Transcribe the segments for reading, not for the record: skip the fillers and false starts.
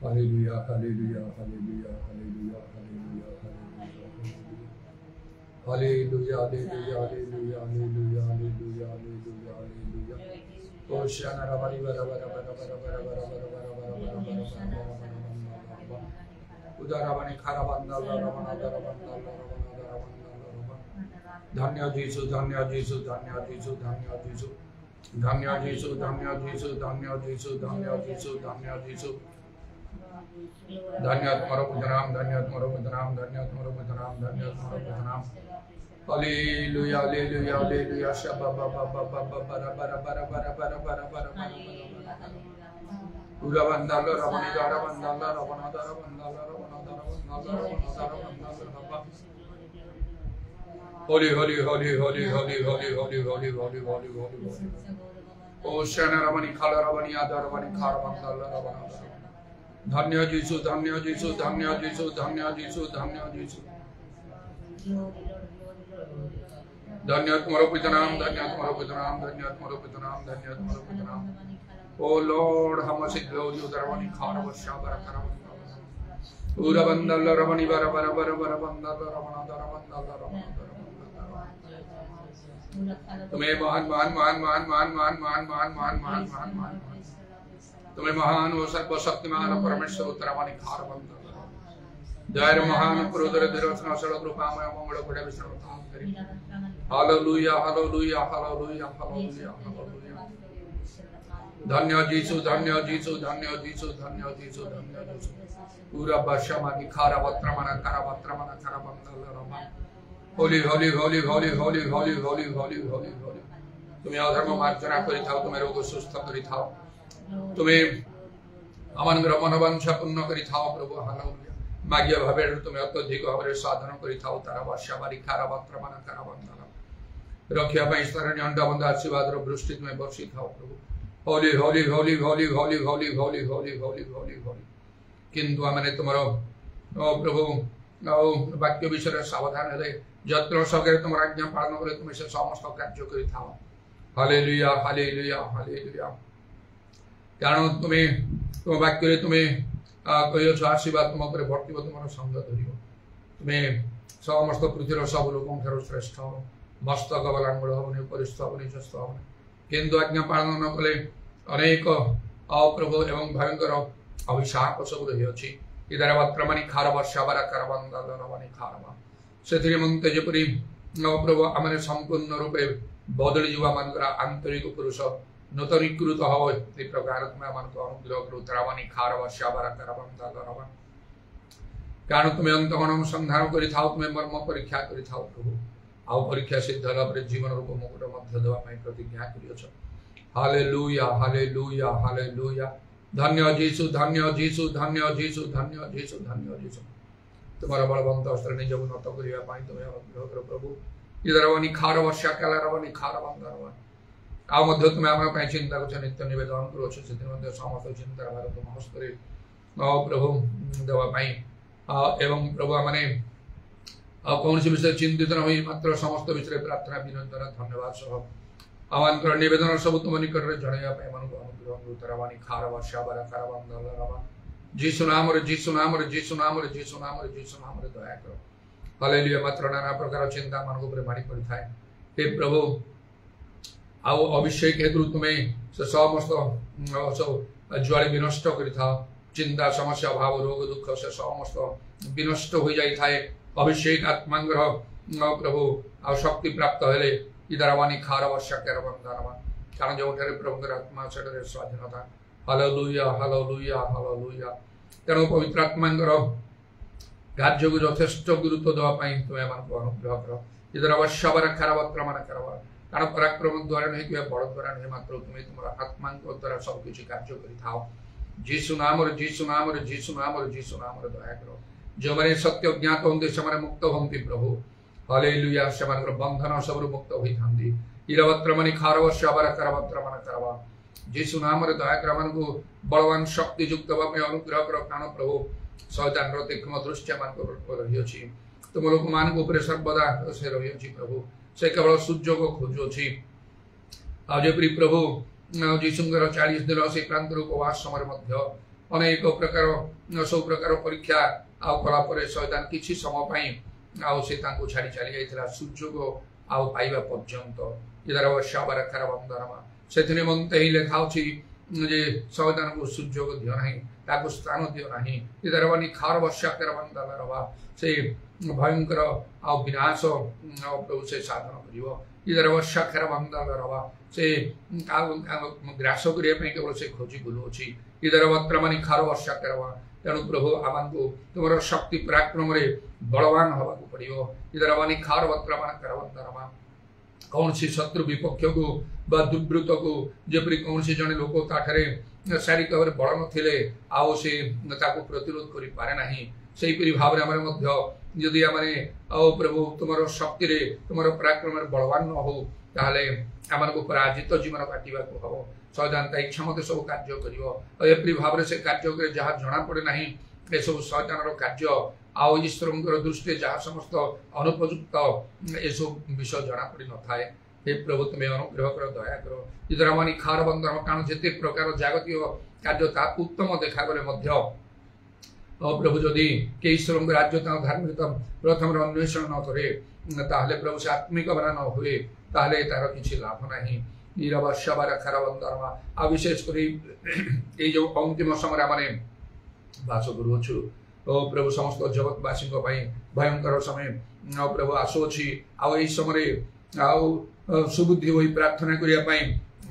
Hallelujah, hallelujah, hallelujah, hallelujah, hallelujah, hallelujah. Hallelujah, hallelujah, hallelujah, hallelujah, hallelujah, hallelujah, hallelujah. Oh, Shana Rabari bara bara bara bara bara bara bara bara bara bara bara bara. Udarabani Karabanda Rabana Darabanda Rabana Darabanda Rabana. Dhanya Jesu, Dhanya Jesu, Dhanya Jesu, Dhanya Jesu. Dhanya Jesu, Dhanya Jesu, Dhanya Jesu, Dhanya Jesu, Dhanya Jesu. Dhanya Tumhara Pujanam, Dhanya Tumhara Pujanam, Dhanya Tumhara Pujanam, Dhanya Tumhara Pujanam. Hallelujah, hallelujah, hallelujah. Shabba ba ba ba ba ba bara bara bara bara bara bara bara bara. Urabandala Rabani Darabandala Rabana Darabandala Rabana Darabandala Rabana Darabandala. Holy, holy, holy, holy, holy, holy, holy, holy, holy, holy, holy, holy. Oh, Shana Rabani Khala Rabani Adar Rabani Karabandala Rabana. Dhanya Jesu, Dhanya Jesu, Dhanya Jesu, Dhanya Jesu, Dhanya Jesu. Dhanya Tumhara Pujanam, Dhanya Tumhara Pujanam, Dhanya Tumhara Pujanam, Dhanya Tumhara Pujanam. Oh Lord, how much it glows you, Dharavani Kharavasha Barakaravan. Urabandala Rabani Bara Bara Bara Bara Bandala Rabana Darabandala Rabana Darabandala. तुम्हें महान महान महान महान महान महान महान महान महान महान महान महान तुम्हें महान वो सर्वशक्तिमान परमेश्वर उत्तरावाणी खारबंद जय महान क्रोधर दिरोचना सड़क रूपामय मंगल बड़े विष्णु धाम करी hallelujah hallelujah hallelujah hallelujah hallelujah धन्य जीसु धन्य जीसु धन्य जीसु धन्य जीसु धन्य जीसु पूरा वर्षमा की खारा वत्रमना बंदल रमा होली होली होली होली होली होली होली होली होली होली तुम्हें अधर्म मार्जना करी थाओ तुम्हें रोग सुस्थ करी थाओ तुम्हें अमनग्र मनोवांछा पूर्ण करी थाओ प्रभु हालेलुया माग्य भावे तुम्हें अत्यधिक भावे साधन करी थाओ तारा वर्षा बारी खारा वत्रमना बंदल रक्षा पाई स्तरणी अंडा बंद आशीर्वाद वृष्टि तुम्हें वर्षी थाओ प्रभु होली होली होली होली होली होली होली होली होली होली होली किंतु आमने तुमरो ओ प्रभु ओ वाक्य विषय सावधान हेले जत्र सगरे तुम आज्ञा पालन करे तुम से समस्त कार्य करि थाओ हालेलुया हालेलुया हालेलुया कारण तुम्हें तुम वाक्य तुम्हें कहियो छ आशीर्वाद तुम ऊपर भर्तिव तुम संग धरियो तुम्हें समस्त पृथ्वीर सब लोकन ठारो श्रेष्ठ मस्तक बलांगुल हबनि परिस्थ हबनि जस्त हबनि किंतु आज्ञा पालन न कले अनेक अप्रभु एवं भयंकर अभिशाप सब रही अछि इधर वत्रमणि खार वर्षा बारा करबंदल रवनि खारवा सेथिरे मंते जेपरि प्रभु आमने संपूर्ण रूपे बदली जीवा मानकर आंतरिक पुरुष नूतनीकृत हो ए प्रकार तुम आमको अनुग्रह करू रवनि खार वर्षा बारा करबंदल रवनि कारण तुम्हें अंतमन अनुसंधान करि थाओ तुम्हें मर्म परीक्षा करि थाओ प्रभु आउ परीक्षा सिद्ध होला पर जीवन रूप मुकुट मध्य देवा पई प्रतिज्ञा करियोछ हालेलुया हालेलुया हालेलुया धन्य जीसु धन्य जीसु धन्य जीसु धन्य जीसु धन्य जीसु तुम्हारा बलवंत अस्त्र निज उन्नत करिया पाई तुम्हें अनुग्रह करो प्रभु इधर रवनि खार वर्षा काला रवनि खार बंदरवा आ मध्य तुम्हें आम पाई चिंता करछ नित्य निवेदन करो छ सेति मध्य समस्त चिंता भार तुम हस्तरे प्रभु देवा पाई एवं प्रभु माने कौन सी विषय चिंतित न होई मात्र समस्त विषय प्रार्थना विनम्र धन्यवाद सह आमानकर निवेदन सब तुम निकट रे जणैया पे मन को अनुग्रह उतरावानी खार वर्षा बारा करबंदल रवा जीसु नाम रे जीसु नाम रे जीसु नाम रे जीसु नाम रे जीसु नाम रे दया करो हालेलुया मात्र नाना प्रकार चिंता मन को ऊपर मारी पड़ी थाए हे प्रभु आओ अभिषेक हेतु तुम्हें से समस्त ज्वाली विनष्ट करि था चिंता समस्या भाव रोग दुख से समस्त विनष्ट हो जाई थाए अभिषेक आत्मांग्रह प्रभु आ शक्ति प्राप्त हेले इधर वानी खार वर्षा करबंदरवा कारण जो ठारे प्रभु आत्मा सेठरे स्वाधीनता हालेलुया हालेलुया हालेलुया तेणु पवित्र आत्मांगर कार्य को यथेष्ट गुरुत्व देवा पाई तुम्हें आमको अनुग्रह कर इधर वर्षा बारा खारवत्र मान करवा कारण पराक्रम द्वारा नहीं कि बड़ द्वारा नहीं मात्र तुम्हें तुम आत्मा द्वारा सब किसी कार्य करि थाओ जीसु नाम रे जीसु नाम रे जीसु नाम रे जीसु नाम रे दया करो जो मैंने सत्य ज्ञात होंगे से मुक्त होंगे प्रभु हालेलुया से बंधन सब मुक्त होई थांदी इरवत्रमणि खार वर्षा बारा करवत्र मन करवा जीसु नाम रे दया कर मन को बलवान शक्ति युक्त भाव अनुग्रह कर प्राण प्रभु शैतान रो तीक्ष्ण दृष्टि मन को रही अछि तुम लोक मान को ऊपर सर्वदा से रही अछि प्रभु से केवल सुजोग खोजु अछि आ जे प्रभु जीसुंगर 40 दिन से क्रांत उपवास समय मध्य अनेक प्रकार सब प्रकार परीक्षा आउ कला परे शैतान किछि समय पई आउ से तांको छाड़ी चली जाइथिला सुजोग आउ पाइबा पर्यंत इधर वर्षाबार खरा बंदरमा से निमंते ही लेखा अछि जे शैतान को सुजोग दियो नाही ताको स्थान दियो नाही इधर वनी खार वर्षा कर बंदरवा से भयंकर आउ विनाश प्रभु से साधन करिवो इधर वर्षा खरा बंदरवा से ग्रास करिया पे केवल से खोजी गुलो अछि इधर वर्तमानी खार वर्षा करवा तेणु प्रभु आमको तुम शक्ति पराक्रम रे बलवान हवा पड़ो इधर वानी खार वर्तमान करवंतरमा कौन सी शत्रु विपक्ष को बा दुर्वृत्त को जपरी कौन सी जने लोक ताठरे शारीरिक भाव बल नथिले आओ से ताको प्रतिरोध करि पारे नाही सेही परि भाव रे हमर मध्य यदि आमे आओ प्रभु तुमरो शक्ति रे तुमरो पराक्रम रे बलवान न हो ताले आमन को पराजित जीवन काटिबा को हबो शैतान इच्छा मते सब कार्य करिवो एपरि भाव से कार्य करे जहाँ जना पड़े नाही ए सब शैतान कार्य आउ ईश्वर दृष्टि जहाँ समस्त अनुपयुक्त ए सब विषय जना पड़ी न थाए हे प्रभु तुम्हें अनुग्रह कर दया कर इधर मानी खार बंधन कारण जिते प्रकार जागतिक कार्य ता उत्तम देखा गले मध्य प्रभु जदि के ईश्वर राज्य धार्मिकता प्रथम अन्वेषण न करे ताहले प्रभु से आत्मिक बना न हुए ताहले तार किछि लाभ नाही नीरवर्षाबार खरा बंदरमा आ विशेष करी ए जो अंतिम समय माने वास करूछु ओ प्रभु समस्त जगतवासी भयंकर समय प्रभु आसुअछि आ एहि समय आउ सुबुद्धि होई प्रार्थना करिया पई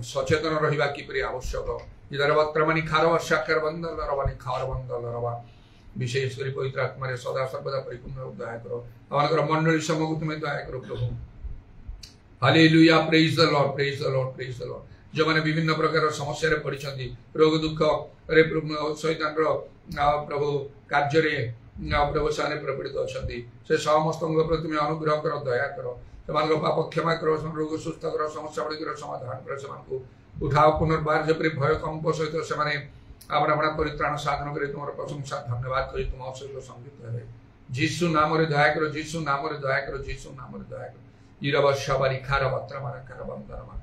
सचेतन रहिबा किपरि आवश्यक इधर वर्तमानी खार वर्षा कर बंदल रवानी खार बंदल रवा विशेष करी पवित्र आत्मा रे सदा सर्वदा परिपूर्ण दया करो हमर मंडली समूह तुम्हें दया करो प्रभु hallelujah praise the Lord praise the Lord praise the Lord जो माने विभिन्न प्रकार समस्या रे पड़िछंती रोग दुख रे शैतान रो प्रभु कार्य रे प्रभु साने प्रपीड़ित अछंती से समस्त प्रति तुम्हें अनुग्रह करो दया करो सेमान पाप क्षमा करो रोग सुस्थ करो समस्या गुड़िक समाधान करो सेमान उठाओ पुनर्बार जपरी भय कंप सहित से अपना अपना परित्राण साधन करे तुम प्रशंसा धन्यवाद करी तुम सहित संगीत है जीसु नाम रे दया करो जीसु नाम रे दया करो जीसु नाम रे दया करो ईरवशाबारी खार वर्तमान कर बंदरमा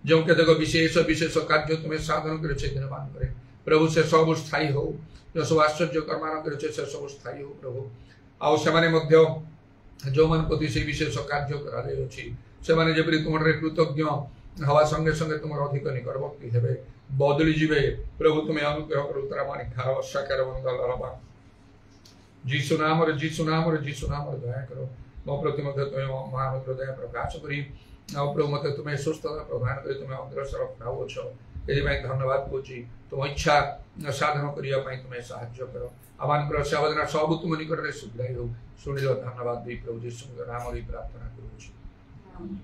जो के देखो विशेष विशेष कार्य तुम्हें साधन करे छे धन्यवाद करे प्रभु से सब स्थायी हो जो सब आश्चर्य कर्मान करे छे से सब स्थायी हो प्रभु आ से माने मध्य जो मन प्रति से विशेष कार्य करा रे अछि से माने जेपरि तुम रे कृतज्ञ हवा संगे संगे तुम अधिक निकटवर्ती हेबे बदली जीवे प्रभु तुम्हें अनुग्रह करो तरा माने खार वर्षा कर बंदरमा जीसु नाम रे जीसु नाम रे जीसु नाम रे दया करो मो प्रति मध्य तुम्हें महानुग्रह दया प्रकाश करी प्रभु मत तुम्हें सुस्थता प्रदान करी तुम्हें अग्रसर रखाओ छ एदि में धन्यवाद पूजी तुम इच्छा साधन करिया पई तुम्हें सहाय्य करो आमान सावधान सब तुम निकट रे सुधाई हो सुनिलो धन्यवाद दी प्रभु यीशु नाम रे प्रार्थना करू छी आमीन।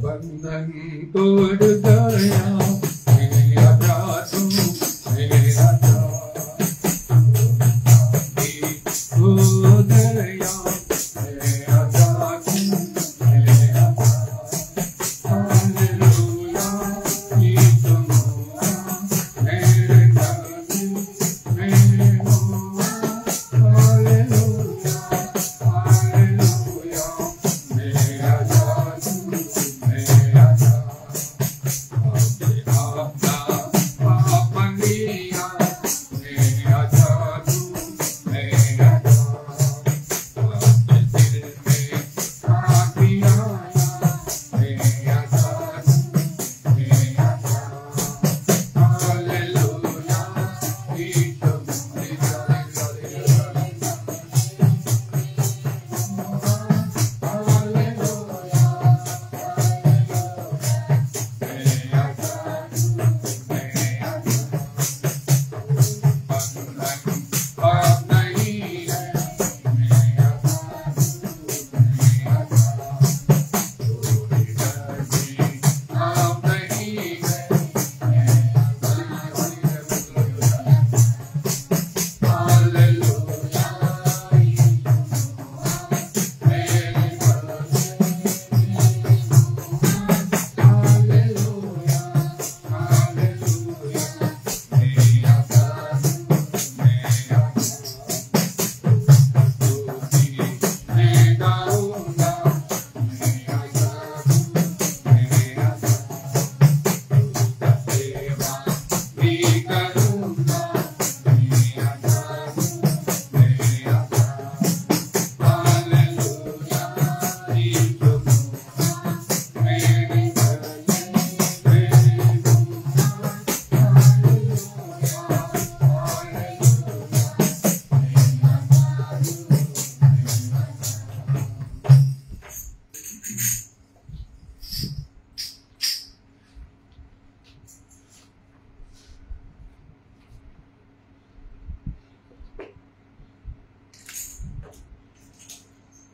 बंधन तोड़ गया मेरा प्रार्थु मेरा हो गया मेरा प्रार्थु मेरा हालेलुया यीशु मेरे प्रार्थु मेरे हालेलुया हालेलुया मेरा प्रार्थु मेरा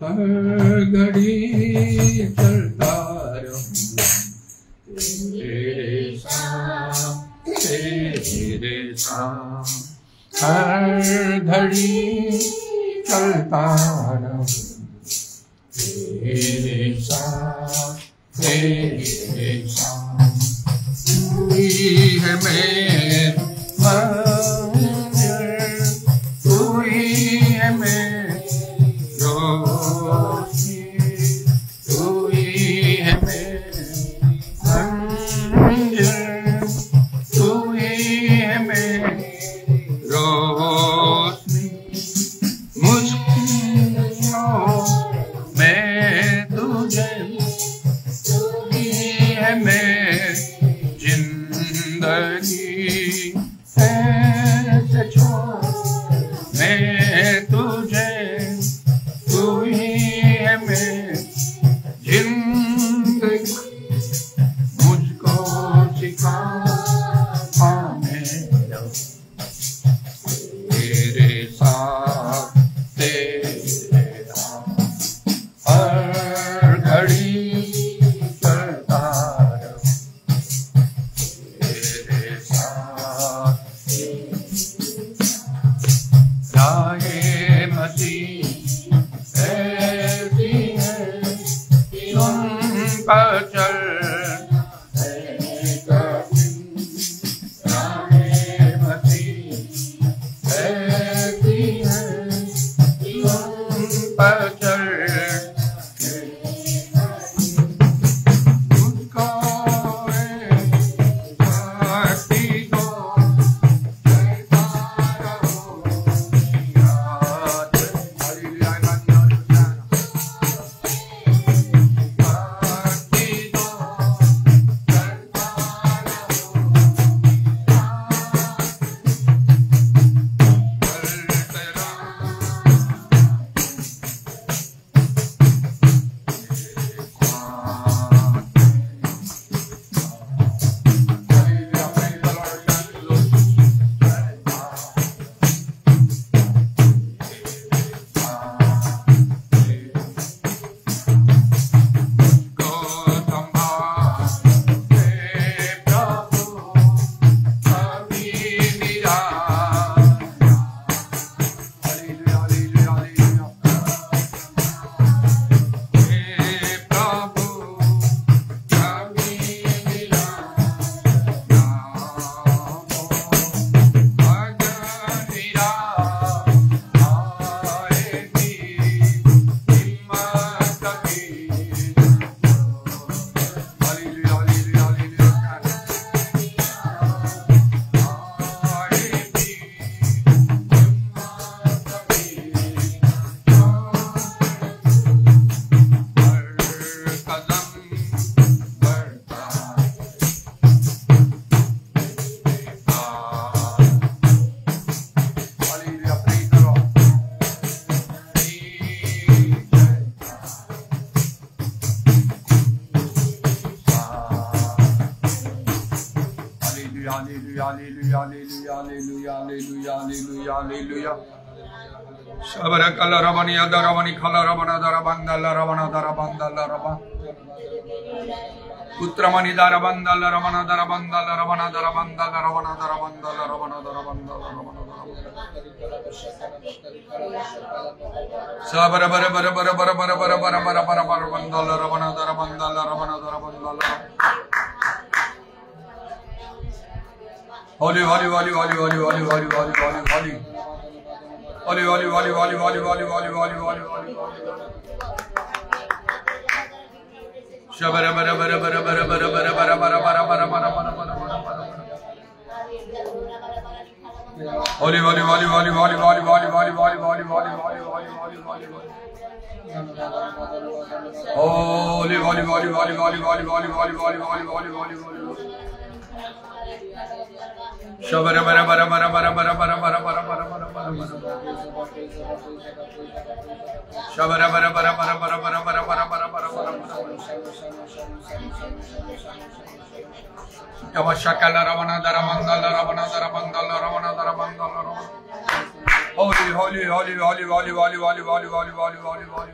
हर घड़ी चलता रहूं तेरे साथ, हर घड़ी चलता रहूं तेरे साथ। तू ही है मेरा मंदिर, तू ही है मेरी रोशनी, तू ही है मेरी मंदिर, तू ही है मेरी रोशनी। मुझको मैं तुझे, तू ही है मेरी जिंदगी, ऐसे छोड़ मैं तुझे, तू ही है मेरी जिंदगी। मुझको सिखा मेरा तेरे साथ, तेरे साथ, हर घड़ी चलता रहूं तेरे साथ। राहे मसीह ऐसी है, तुम पर चल Sabara kala rabani adarabani kala rabana darabanda la rabana darabanda la rabana Putramani darabanda la rabana darabanda la rabana darabanda la rabana darabanda la rabana darabanda la rabana Sabara bara bara bara bara bara bara bara bara bara bara banda la rabana darabanda la rabana darabanda la Holy holy holy holy holy holy holy holy holy holy Holy, holy, holy, holy, holy, holy, holy, holy, holy, holy, Shabara bara bara bara bara bara bara bara bara bara bara bara bara bara bara Holy, holy, holy, holy, holy, holy, holy, holy, holy, holy, holy, holy, holy, holy, holy, Holy, holy, holy, holy, holy, holy, holy, holy, holy, holy, holy, holy, holy, Shabara bara bara bara bara bara bara bara bara bara bara bara Shabara bara bara bara bara bara bara bara bara bara bara Yama shakala ravana dara mandala ravana dara mandala ravana dara mandala Holy holy holy holy holy holy holy holy holy holy holy holy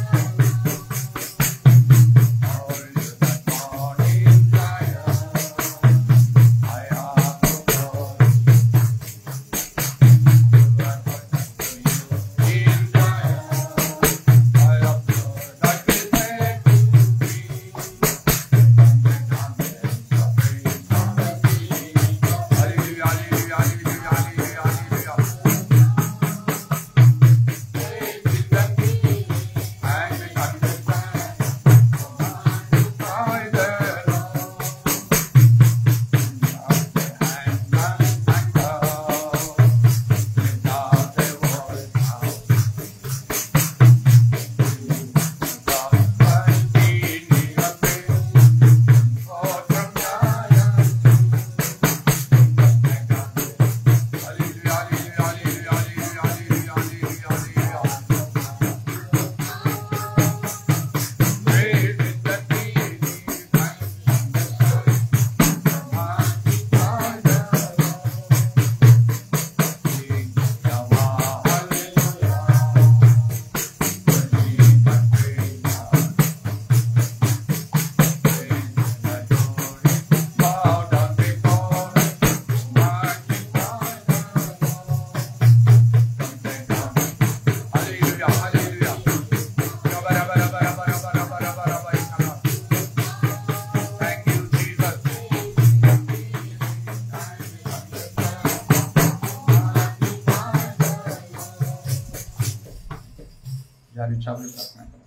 ଯାହାର ଇଚ୍ଛା ହୁଏ ପ୍ରାର୍ଥନା କର।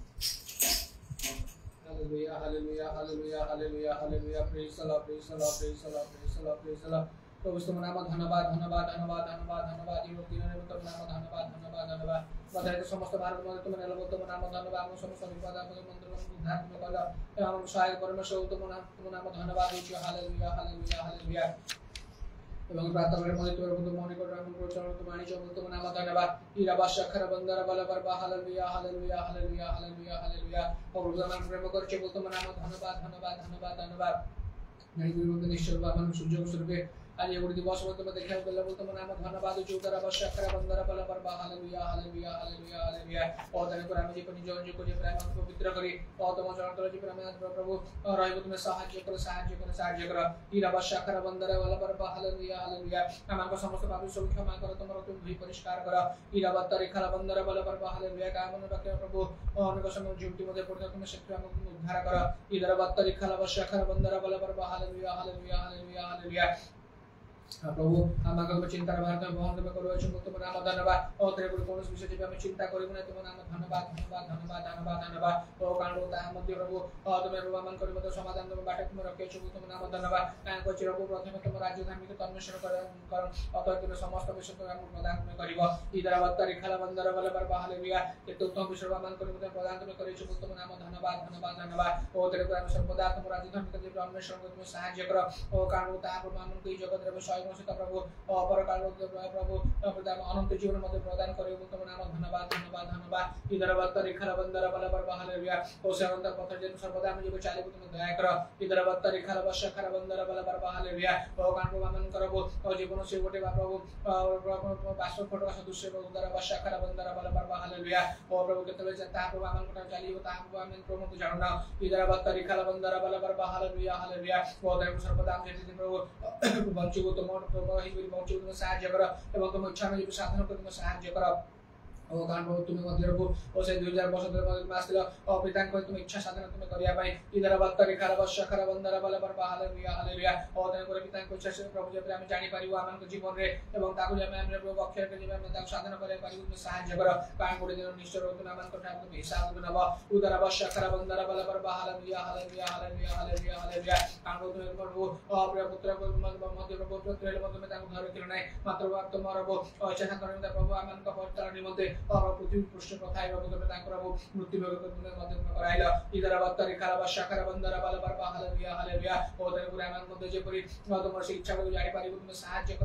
Hallelujah, hallelujah, hallelujah, hallelujah, hallelujah. Praise the Lord, praise the Lord, praise the Lord, praise the Lord, praise the Lord. प्रभु तुम नाम धन्यवाद धन्यवाद धन्यवाद धन्यवाद धन्यवाद ये दिन में तुम नाम धन्यवाद धन्यवाद धन्यवाद बधाई तो समस्त भारत में तुम नेलो तुम नाम धन्यवाद हम समस्त विपदा मंदिर में उद्धार तुम कल हम सहायक परमेश्वर तुम नाम धन्यवाद हो हालेलुया हालेलुया हालेलुया এবং প্রার্থনা করে মনে তোর বন্ধু মনে করে রাখুন প্রচার তো মানি চল তোমার নাম ধন্যবাদ ইরা বাশাখর বন্দর বলবার বা hallelujah hallelujah hallelujah hallelujah hallelujah প্রভু আমার প্রেম করছে বল তোমার নাম ধন্যবাদ ধন্যবাদ ধন্যবাদ ধন্যবাদ জানি তুমি বলতে নিশ্চয় বাবা সুযোগ স্বরূপে आज ये गुरु दिवस में तुम्हें देखा बोला बोल तुम्हें नाम धन्यवाद जो उधर अवश्य कर बंदर बल पर बा हालेलुया हालेलुया हालेलुया हालेलुया और तने पर हमें जी पर निजों जो को जे प्रेम को पवित्र करी और तुम चरण तले जी प्रेम प्रभु रहिबो तुम्हें सहाय्य कर इरा अवश्य कर बंदर बल पर बा हालेलुया हालेलुया हम को समस्त पाप सब क्षमा कर तुम तुम भी परिष्कार कर इरा बत्तरी खला बंदर बल पर बा हालेलुया का मन रखे प्रभु अनेक समय जीवटी मध्ये पड़ते तुम्हें शक्ति हमको उद्धार कर इरा बत्तरी खला अवश्य कर बंदर बल पर बा हालेलुया हालेलुया हालेलुया हालेलुया प्रभु हम को चिंता भारत में बहन में करो छ तुम नाम धन्यवाद और तेरे को कौन विषय जे हम चिंता करिबो ना तुम नाम धन्यवाद धन्यवाद धन्यवाद धन्यवाद धन्यवाद ओ कांडो ता मध्य प्रभु तुम रोमान करिबो तो समाधान तुम बाटे तुम रखे छ तुम नाम धन्यवाद कान को चिरको प्रथम तुम राज्य धार्मिक अन्वेषण कर अतः तुम समस्त विषय तुम प्रदान तुम करिबो इधर अवतारी खला बंदर बल पर हालेलुया के उत्तम विषय रोमान करिबो तो प्रदान तुम करे छ तुम नाम धन्यवाद धन्यवाद धन्यवाद ओ तेरे को सर्वदा तुम राज्य धार्मिक अन्वेषण को तुम सहाय्य कर ओ कांडो ता प्रमाण को जगत रे प्रभु अपर काल प्रभु प्रदान अनंत जीवन मध्य प्रदान करे तुम नाम धन्यवाद धन्यवाद धन्यवाद इधर बत्तर खरा बंदर बल पर हालेलुया ओ सेवंत पथ जे सर्वदा हम जो चाले तुम दया कर इधर बत्तर खरा वर्ष खरा बंदर बल पर हालेलुया ओ कांडो वामन करबो ओ जीवन से गोटे प्रभु पास फोटो सदृश उधर वर्ष खरा बंदर बल पर हालेलुया ओ प्रभु केतबे जता प्रभु वामन को चालियो ता हम प्रभु को जानना इधर बत्तर खरा बंदर बल पर हालेलुया हालेलुया ओ देव सर्वदा हम जे प्रभु बंचो तो मन प्रभु हिबरी बंचो तुम सहाय्य कर एवं तुम इच्छा में साधन कर तुम सहाय्य कर ओ कान प्रभु तुम्हें मध्य रखो ओ से 2000 वर्ष तक मासलो ओ पिता को तुम इच्छा साधन तुम करिया भाई इधर बत्तर खरा वर्ष खरा बंदर बल पर हालेलुया हालेलुया ओ तने को पिता को इच्छा से प्रभु जे हम जानि परिबो हमन को जीवन रे एवं ताको जे हम प्रभु अक्षर के जे हम ताको साधन करे परिबो तुम सहाय्य कर कान को दिन निश्चय रो तुम हमन को ठाम तुम हिसाब नब उधर वर्ष खरा बंदर बल पर hallelujah hallelujah hallelujah hallelujah hallelujah कान को तुम प्रभु ओ प्रिय पुत्र को मध्य प्रभु पुत्र मध्य में ताको घर के नहीं मात्र बात तुम्हारा वो इच्छा करने प्रभु हमन को परिचालन निमंते और पृथ्वी पृष्ठ प्रथाय बाबू तुम तांकर वो मृत्यु भोग तुम मध्य में कराइला इधर बत्तर खरा वर्ष खरा बंदर बल पर हालेलुया हालेलुया ओ तेरे को हमन मध्य जे परि तुम से इच्छा को जानि पारिबो तुम सहाय्य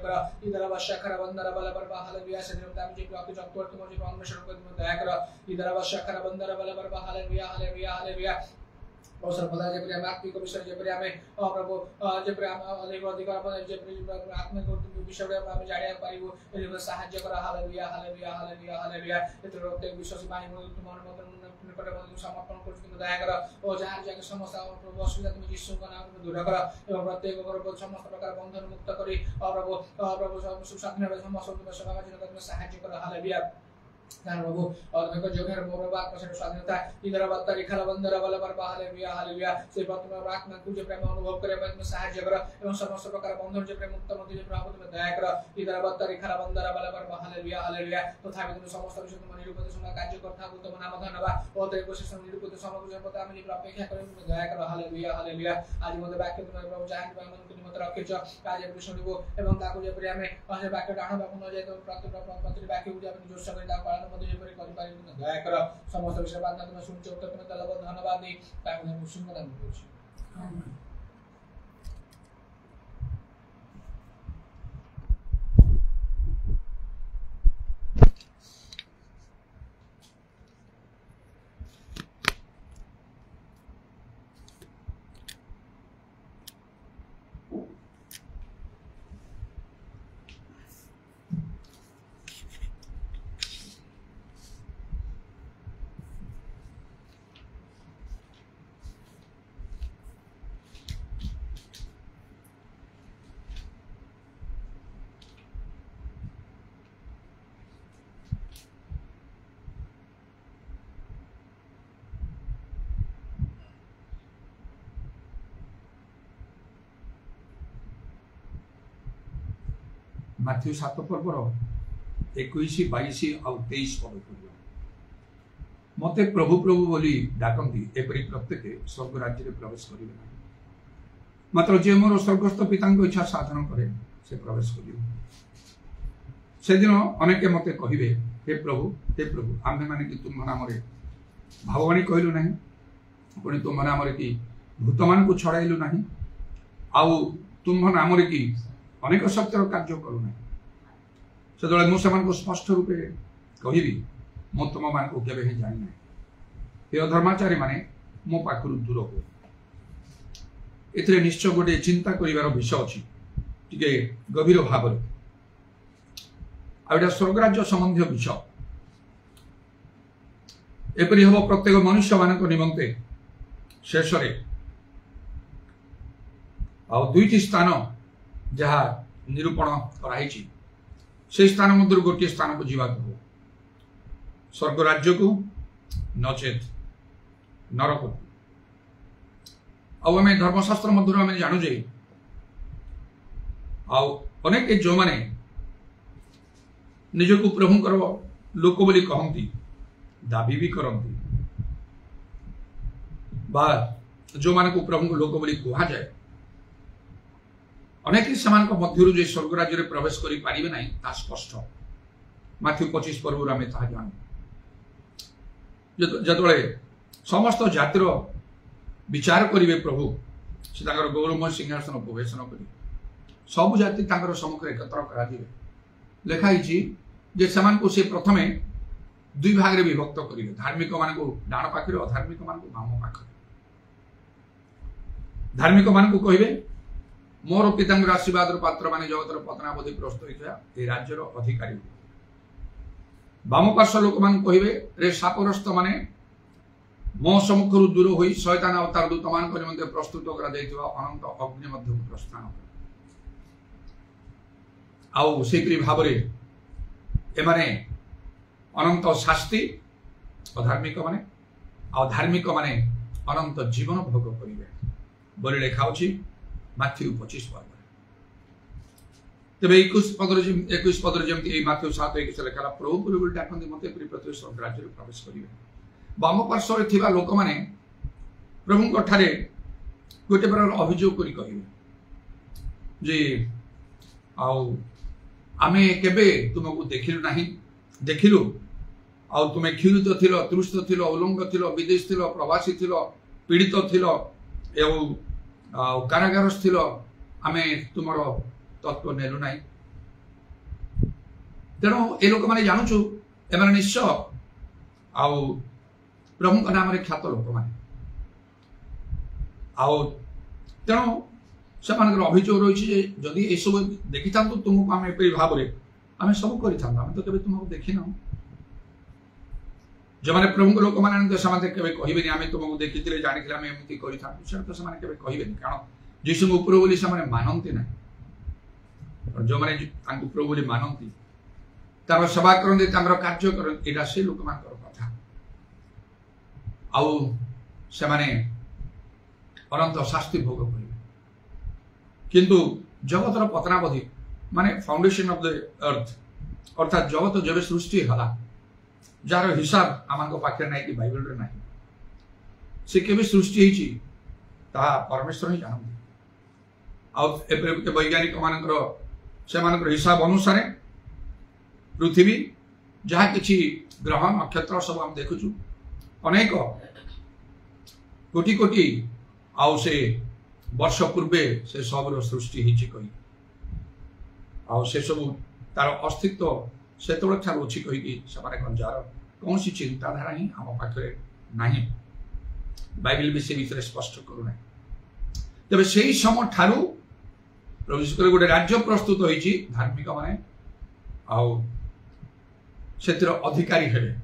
कर इधर वर्ष खरा बंदर बल पर हालेलुया से दिन ताम जे अति जगत तुम जे अन्वेषण को तुम दया कर इधर वर्ष खरा बंदर बल पर हालेलुया हालेलुया हालेलुया और सर्वदा जे प्रिय आत्मिक विषय जे प्रिय हमें प्रभु जे प्रिय अधिक अधिकार जे प्रिय आत्मिक विषय हम जानिया पारिबो एलिबो सहाय्य कर हालेलुया हालेलुया हालेलुया हालेलुया एते प्रत्येक विश्वासी मानि तुम मन निकट में समर्पण कर तुम दया कर ओ जहां जगह समस्या प्रभु असुविधा तुम यीशु का नाम में दूर कर एवं प्रत्येक को समस्त प्रकार बंधन मुक्त करी प्रभु सुशासन समस्त तुम सेवा में तुम सहाय्य कर हालेलुया कारण प्रभु और मेरे को जो घर मोर बात पर स्वाधीनता इधर बत्तर खला बंदर बल पर हालेलुया हालेलुया से तुम आत्मा को जो प्रेम अनुभव करे तुम सहाय्य कर एवं समस्त प्रकार बंधन जो प्रेम मुक्त मध्य प्रभु तुम दया कर इधर बत्तर खला बंदर बल पर हालेलुया हालेलुया तथापि तुम समस्त विषय तुम निरूपित समय कार्य करता तुम नाम धन्यवाद और तेरे को से निरूपित समय जो पता हम जो अपेक्षा करें तुम दया कर हालेलुया हालेलुया आज मते वाक्य तुम प्रभु जान मन को निमत रखिछ आज हम सुनिबो एवं ताको जे प्रिय हमें असे वाक्य डाण बापु न जाय तो प्रति वाक्य जो अपन जोर सहित पालन मध्य जेपरि करि पारि तुम दया कर समस्त विषय बात तुम सुन चोक्त तुम तलब धन्यवाद दी ताको हम सुनमदान करू आमीन। माथ्यू 7 पर्वर 21 22 और 23 पद पढ़ियो मते प्रभु प्रभु बोली डाकती एपरी प्रत्येक स्वर्ग राज्य में प्रवेश करेंगे ना, मात्र जे मोर स्वर्गस्थ पिता इच्छा साधन करे से प्रवेश कर। से दिन अनेक मते कहे हे प्रभु आम्भे माने कि तुम नाम भाववाणी कहलु ना, पुणी तुम नाम कि भूत मान को छड़ाइलु ना, आउ तुम नाम कि अनेक शक्तिर कार्य करू ना। से मुझे स्पष्ट रूपे कहि मु तुम मान को केवे ही जानी ना, हे अधर्माचारी माने मो पाखरु दूर हो। एथिरे निश्चय गोटे चिंता करिवार विषय अछि, टिके गभीर भाव आ स्वर्गराज्य संबंधी विषय। एपरी हम प्रत्येक मनुष्य मान निमंते शेष दुईटी स्थान जहाँ निरूपण कराई, से स्थान मध्य गोटे स्थान को जीवा हो, स्वर्ग राज्य को नचेत नरक को। आम धर्मशास्त्र मध्य आम जानू जे अनेक जो माने निजको प्रभुंकर लोक बोली कहती दाबी भी करती, बा जो मान को प्रभु लोक बोली कह जाए, अनेक मध्य जो स्वर्ग राज्य में प्रवेश करें ना ता स्पष्ट। माथ्यू 25 पर्व आम जानू जो समस्त जातिर विचार करेंगे प्रभु से गौरवमय सिंहासन उपवेशन कर सब जाति सम्मुखें एकत्र कर लिखाई जे समान को से प्रथमे दुई भाग रे विभक्त करेंगे, धार्मिक मान को डाण पाखे अधार्मिक मान को बाम पाखे। धार्मिक मान को कहे मोर पितांगर आशीर्वाद पात्र माने जगतर पतनावधि प्रस्तुत होता ये राज्यर अधिकारी। बाम पार्श्व लोक मान कहे रे सापरस्त माने मो सम्मुखरु दूर होई शैतान अवतार दूत मान निमंते प्रस्तुत करा दैथिबा अनंत अग्नि मध्य प्रस्थान आउ सेपरी भाव एमाने अनंत शास्ति अधार्मिक माने धार्मिक माने अनंत जीवन भोग करेंगे बोली लिखा माथ्यू 25 पर्व। तेज 21 पदर जमी माथ्यू 7:21 लिखा प्रभु प्रभु डाकती मत प्रत्येक स्वर्ग राज्य में प्रवेश करेंगे। बाम पार्श्व थिबा लोक माने प्रभु ठारे गोटे प्रकार अभियोग करी कहिबे जे आमे केबे तुमको देखिलु नाही, देखिलु आ तुमे क्षीणित थिलो, तृष्ट थिलो, उलंग थिलो, विदेश थिलो, प्रवासी थिलो, पीड़ित थिलो एवं कारागारस थिलो, आमे तुमर तत्व नेलु नाही। तेणु ए लोक माने जानुछु एमाने निश्चय प्रभु नाम ख्यात लोक माने तेणु से अभियोग रही जदि ये सब देखी था तुमको आम एपरी भाव में आम सब कर तो कभी तुमको देखी ना। जो मैंने प्रभु लोक मैंने कहे आम तुमको देखी जानी एमती कर कहे कारण जीशु प्रभु बोली से मानती ना, जो मैंने प्रभु बोली मानती तार सेवा करते कार्य करते यहाँ से लोक मान कथा आने अनंत शास्ति भोग करेंगे। किंतु जगतर पतनावधि माने फाउंडेशन ऑफ द अर्थ अर्थात जगत जब सृष्टि हला जार हिसाब आम पाखे ना कि बाइबल रे ना से केबे सृष्टि होती परमेश्वर ही जानते। वैज्ञानिक मान हिसाब अनुसार पृथ्वी जहाँ कि ग्रह नक्षत्र सब आम देखुचु अनेक कोटि कोटि आउ से वर्ष पूर्वे से सब सृष्टि होती कही से सब तार अस्तित्व से अच्छी कहीकि जार कौन सी चिंताधारा ही आम पाखे ना बाइबल भी से विषय स्पष्ट करूना। तेज से समय ठारू प्रभु गोटे राज्य प्रस्तुत होती धार्मिक माने से अधिकारी हेबे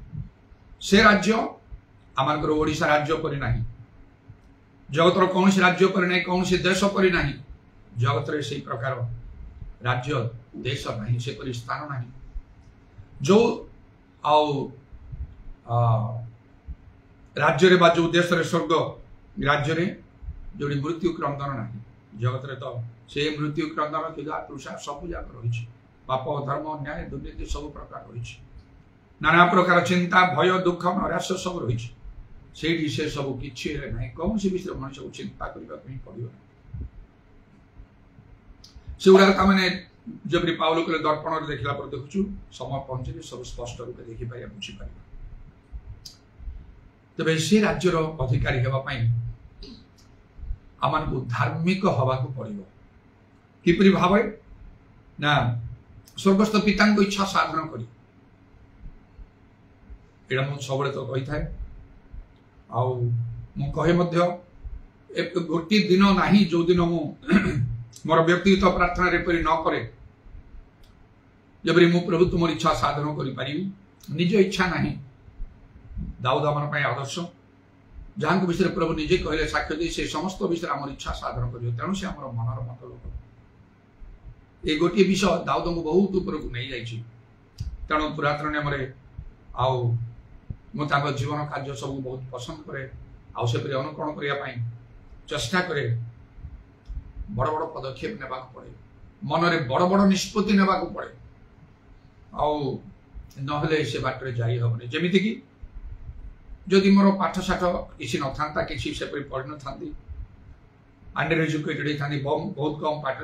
से राज्य आमर ओडिशा राज्य पर नहीं, जगतर कौन राज्य पर नहीं, कौन देश पर नहीं, जगत रे से प्रकार राज्य देश नहीं, से स्थान नहीं जो राज्य रे बा जो देश रे स्वर्ग राज्य रे जो मृत्यु क्रंदन नहीं, जगत रे तो से मृत्यु क्रंदन तृषा सब जाक रही, पाप धर्म न्याय दुर्नीति सब प्रकार रही। नाना प्रकार चिंता भय दुख नैराश्य सब रही से सब किसी ना कौन सी विषय मनुष्य को चिंता करने पड़ो से गुड़ा मैंने जब पाउल को दर्पण देखला पर देखु समय पहुंचे सब स्पष्ट रूप देखिपर बुझीपर तेज से राज्यर अधिकारी होगापी आम को धार्मिक हवा को पड़ो किपरि भाव ना स्वर्गस्थ पिता इच्छा साधन करी सब तो कही था कहे गोटे दिन ना जो दिन मु मोर व्यक्तिगत प्रार्थना एपरी न करे जब मु प्रभु तुम इच्छा साधन करि निज इच्छा नहीं दाऊद आम आदर्श जहाँ विषय प्रभु निजे कहले साक्ष्य दे से समस्त विषय आम इच्छा साधन कर तेणु से आम मनर मत लोक ये गोटे विषय दाऊद को बहुत ऊपर को नहीं जाइए तेणु पुरातन नियम मुझे जीवन कार्य सब बहुत पसंद करे आउे अनुकरण करने चेष्टा करे बड़ बड़ पदक्षेप ने पड़े मन में बड़ बड़ निष्पत्ति ने पड़े आले से बाटर जाई हेनी जमीती कि जदि मोर पाठ साठ किसी न था किसी से पढ़ न था अंडर एजुकेटेड था बहुत कम पाठ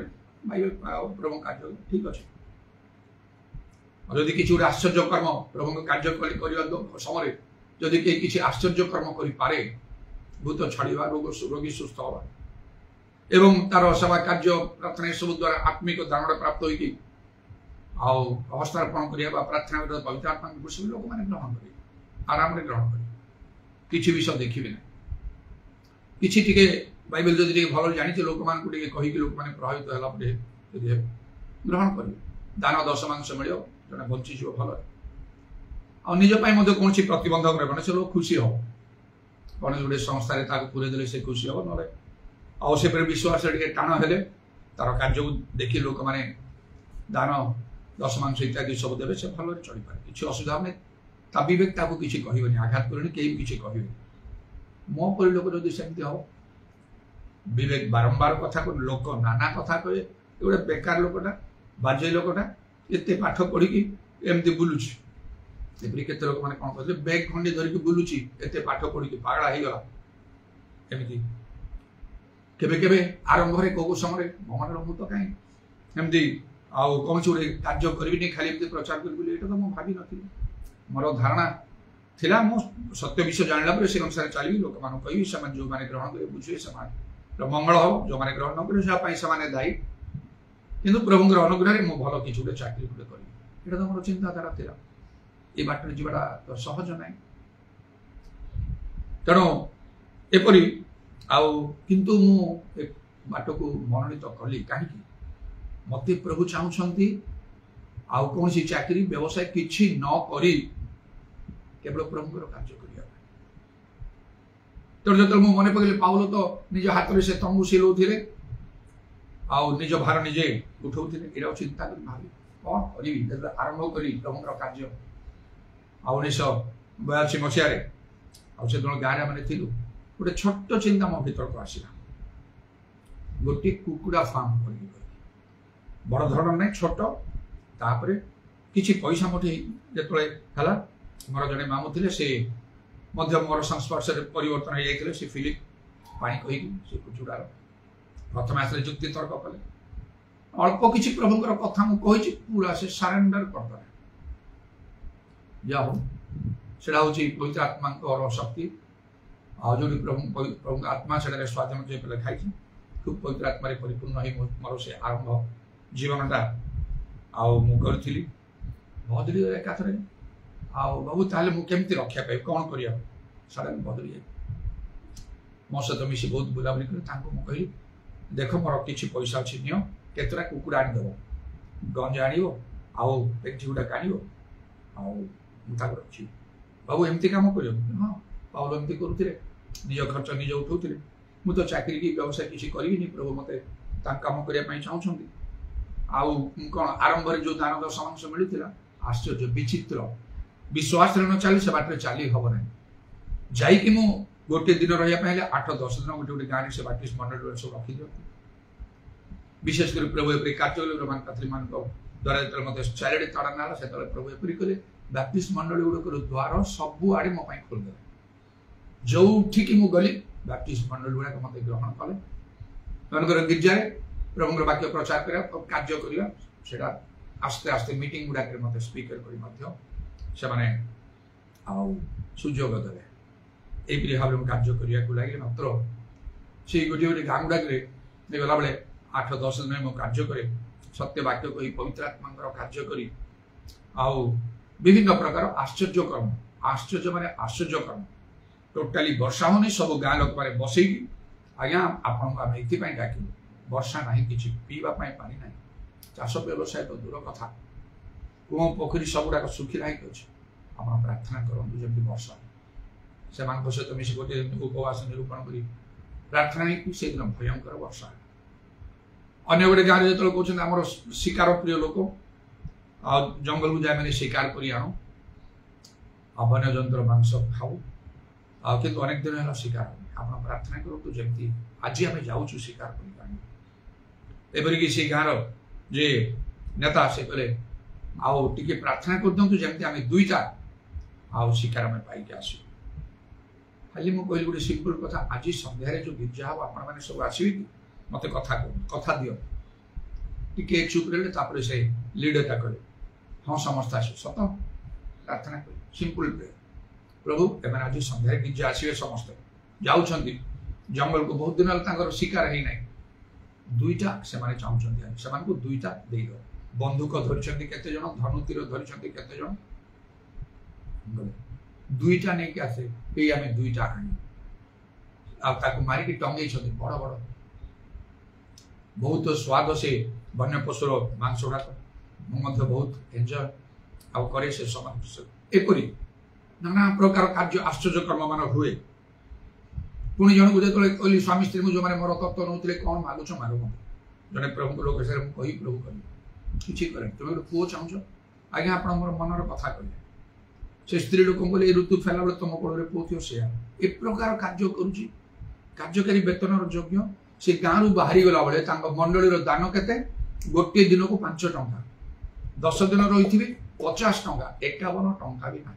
प्रभु कार्य ठीक अच्छे जदि किसी आश्चर्य कर्म प्रभु कार्य समय जदि किसी आश्चर्य कर्म करे भूत छाड़ा रोगी सुस्थ हवा एवं तार सेवा कार्य प्रार्थना सब द्वारा आत्मिक दान प्राप्त होवस्थापन करवा प्रार्थना पवित्र आत्मा सब लोक मैंने ग्रहण करेंगे आराम से ग्रहण करेंगे किसी विषय देखिए ना किसी टे बाइबल जब भल जानी लोक मान कहीकि लोक मैंने प्रभावित है ग्रहण करेंगे दान दशमांश मिल जड़े बंचीज भल आजपाई कौन प्रतिबंधक रहा से लोग खुशी हम कौन गोटे संस्था पूरे देले से खुशी हम ना से विश्वास टाण हेले तार कार्य देखी लोक मैंने दान दशमांश इत्यादि सब देवे से भल चल पाए किसी असुविधा नहीं ता विवेक किसी कहबनी आघात करें कहीं किसी कहे मो पर लोक जब सेमती हम विवेक बारंबार कथा लोक नाना कथा कहे गोटे बेकार लोकटा बाजे लोकटा एत पाठ पढ़ी एमती बुलूची केते लोक मैंने कौन कहते बैग खंडे धरिकी बुलूची एत पाठ पढ़ी पागला हो गला एमती केबे केबे आरंभ को समय मन मु तो कहीं एमती कौन गोटे कार्य करी खाली प्रचार करी तो मुझे भावी नी मोर धारणा थिला मो सत्य विषय जानला से अनुसार चली लोक मान कही से जो मैंने ग्रहण करेंगे बुझे से मंगल हम जो मैंने ग्रहण न करें से दायी किंतु प्रभुंर अनुग्रह में भल कि गोटे चाकरी गोटे करी ये तो मोर चिंताधारा था ये बाटर जीवाटा तो सहज ना तेणु एपरी किंतु मु बाट को मनोनीत कली कहीं मत प्रभु चाहते कौन सी चाकरी व्यवसाय किसी न करी केवल प्रभुंर कार्य करिया तेणु जो मन पकड़े पाउल तो निज हाथ में से तंबू सिलौले निज भार निजे उठाऊे ये चिंता कर भावी कौन करी आरंभ करी प्रभुंर कार्य 1982 मसीह से गाँव मैंने थी गोटे छोट चिंता मो भर को आसला गोटे कुकुड़ा फार्म कर बड़ धरण ना छोट तापर किसी पैसा मोटे जो है मोर जड़े मामू थे से मोर संस्पर्श परिवर्तन हो जाते से फिलिप पानी कही से कुचुड़ार प्रथम आसले जुक्ति तर्क कले अल्प किसी प्रभुंर कथा मुझे पूरा से सरेंडर करदे जा से पवित्र आत्मा शक्ति जो प्रभु आत्मा से स्वाधीन जो लिखाई खूब पवित्र आत्मा परिपूर्ण हो मोर से आरंभ जीवनटा करी बदली एकाथर बाबू ताले मुझे रक्षा पाइबी कौन कर सडन बदली जाए मो सहित मिसी बहुत बुलाबुली कहली देख मोर किसी पैसा अच्छी नि केतटा कुकुड़ा आनीदेव गंज आण पेटी गुड़ाक आण रखी बाबू एमती कम कर हाँ पाउल एमती करुले निज खर्च निज उठाऊे मुझे तो चाकरी की व्यवसाय किसी करी प्रभु मत कम करने चाहते कौन आरंभ जो दान दशमांश मिलता आश्चर्य विचित्र विश्वास न चली से बाटर चली हम ना जाकि मु गोटे दिन रहा 8-10 दिन गोटे गोटे गाँव से बाटिस्ट मंडल सब रखी दिखती विशेषकर प्रभु एपरी कार्य रोमान कैथोलिक मान द्वारा जो मत चारिड़े ताड़ा ना से प्रभु एपरी कले बैप्टिस्ट मंडली गुड़कर द्वार सबू आड़े मो खोलदे जो मु गली बैप्टिस्ट मंडली गुड़ाक मत ग्रहण कले सेमानकर गिर्जा प्रभुंर वाक्य प्रचार कार्य करवा आस्ते आस्ते मीटिंग गुड़ाक मत स्पीकर कर सुजोग देवे यही भाव में कार्य करने लगे मात्र से गोटे गोटे गाँ गुड़ाक गला बेले 8-10 दिन मुझे कार्य करे सत्य वाक्य कही पवित्र आत्मा कार्य करी विभिन्न प्रकार आश्चर्य कर्म टोटाली वर्षा होनी सब गाँ लोक मैंने बसई आज्ञा आपन ये डाकिलु वर्षा ना कि पीवाई पानी ना चाष व्यवसाय तो दूर कथा कूह पोखरी सबुड़ाक सुखिला ही अच्छे आप प्रार्थना करूँ जमी वर्षा से सहित मिस गोटे उपवास निरूपण कर प्रार्थना से दिन भयंकर वर्षा अन्य गोटे गाँव जो कहते आम शिकार प्रिय लोक जंगल को जाए मैंने शिकार कर आणु वन्य जंतुर मांस खाऊ किंतु अनेक दिन है शिकार आप प्रार्थना करूँ जमी आज आम जाऊँ शिकार करपरिक से गाँव जे नेता से कहले टे प्रार्थना कर दिखाँ जमी आम दुईटा शिकार आम पाइक आस खाली मुझे कहली गोटे सिंपल कथा आज सन्धार जो गिर्जा हम आप सब आसवे कि मत कथा दियो टे चुप रहे से लीडरटा कहे हाँ समस्त आस सत प्रार्थना कर सिंपल प्रेयर प्रभु एम आज सन्धार गिर्जा आसवे समस्त जाऊँ जंगल को बहुत दिन शिकार है ना दुईटा से चाहते से दुईटा दे बंदूक धरी केते जन धनु तीर धरी केते जन दुईटा नहीं आसे ये आम दुईटा आनी मारिक टंगे बड़ बड़ बहुत स्वाद से वन्य पशुर मांस गुड़ाक मुझे बहुत एंजय आए से समय एपरी नाना प्रकार कार्य आश्चर्य कर्म मान हुए पुणी जन को जो कहली स्वामी स्त्री जो मैंने मोर तत्व नौते कौन मागुच माग मत जड़े प्रभु लोक हिसाब से कही प्रभु कह कि तुम गोटे पुओ चाहूच आज्ञा आप मनर कथा कहले से स्त्री लोक बोले ऋतु फेला बेले तुम कोड़े पुओ थी से ए प्रकार कार्य करुच्ची कार्यकारी वेतन योग्य से गाँव बाहरी गला बेले मंडलीर दान केते गोटे दिन को 5 टंका 10 दिन रही 50 टंका 51 टंका भी ना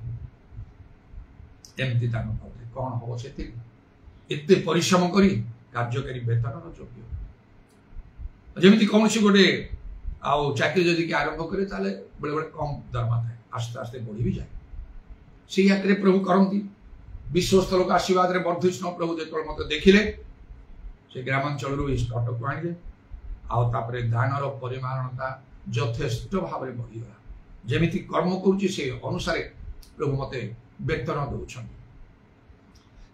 एमती दान पाते कौन हम से एत परिश्रम करी कार्यकारी वेतन योग्य जमी कौन सी गोटे चाकरी जदि आरंभ करे बेले बेले कम दरमा थाए आस्ते आस्ते बढ़ी भी जाए से आगे प्रभु करती विश्वस्त लोक आशीर्वाद वर्धिष्णु प्रभु जो मत देखिले से ग्रामांचल कटक को आने आउे दानर परिमाणता यथेष्ट भाव में बढ़ीगला जमी कर्म करुच्ची से अनुसार प्रभु मत वेतन दौरान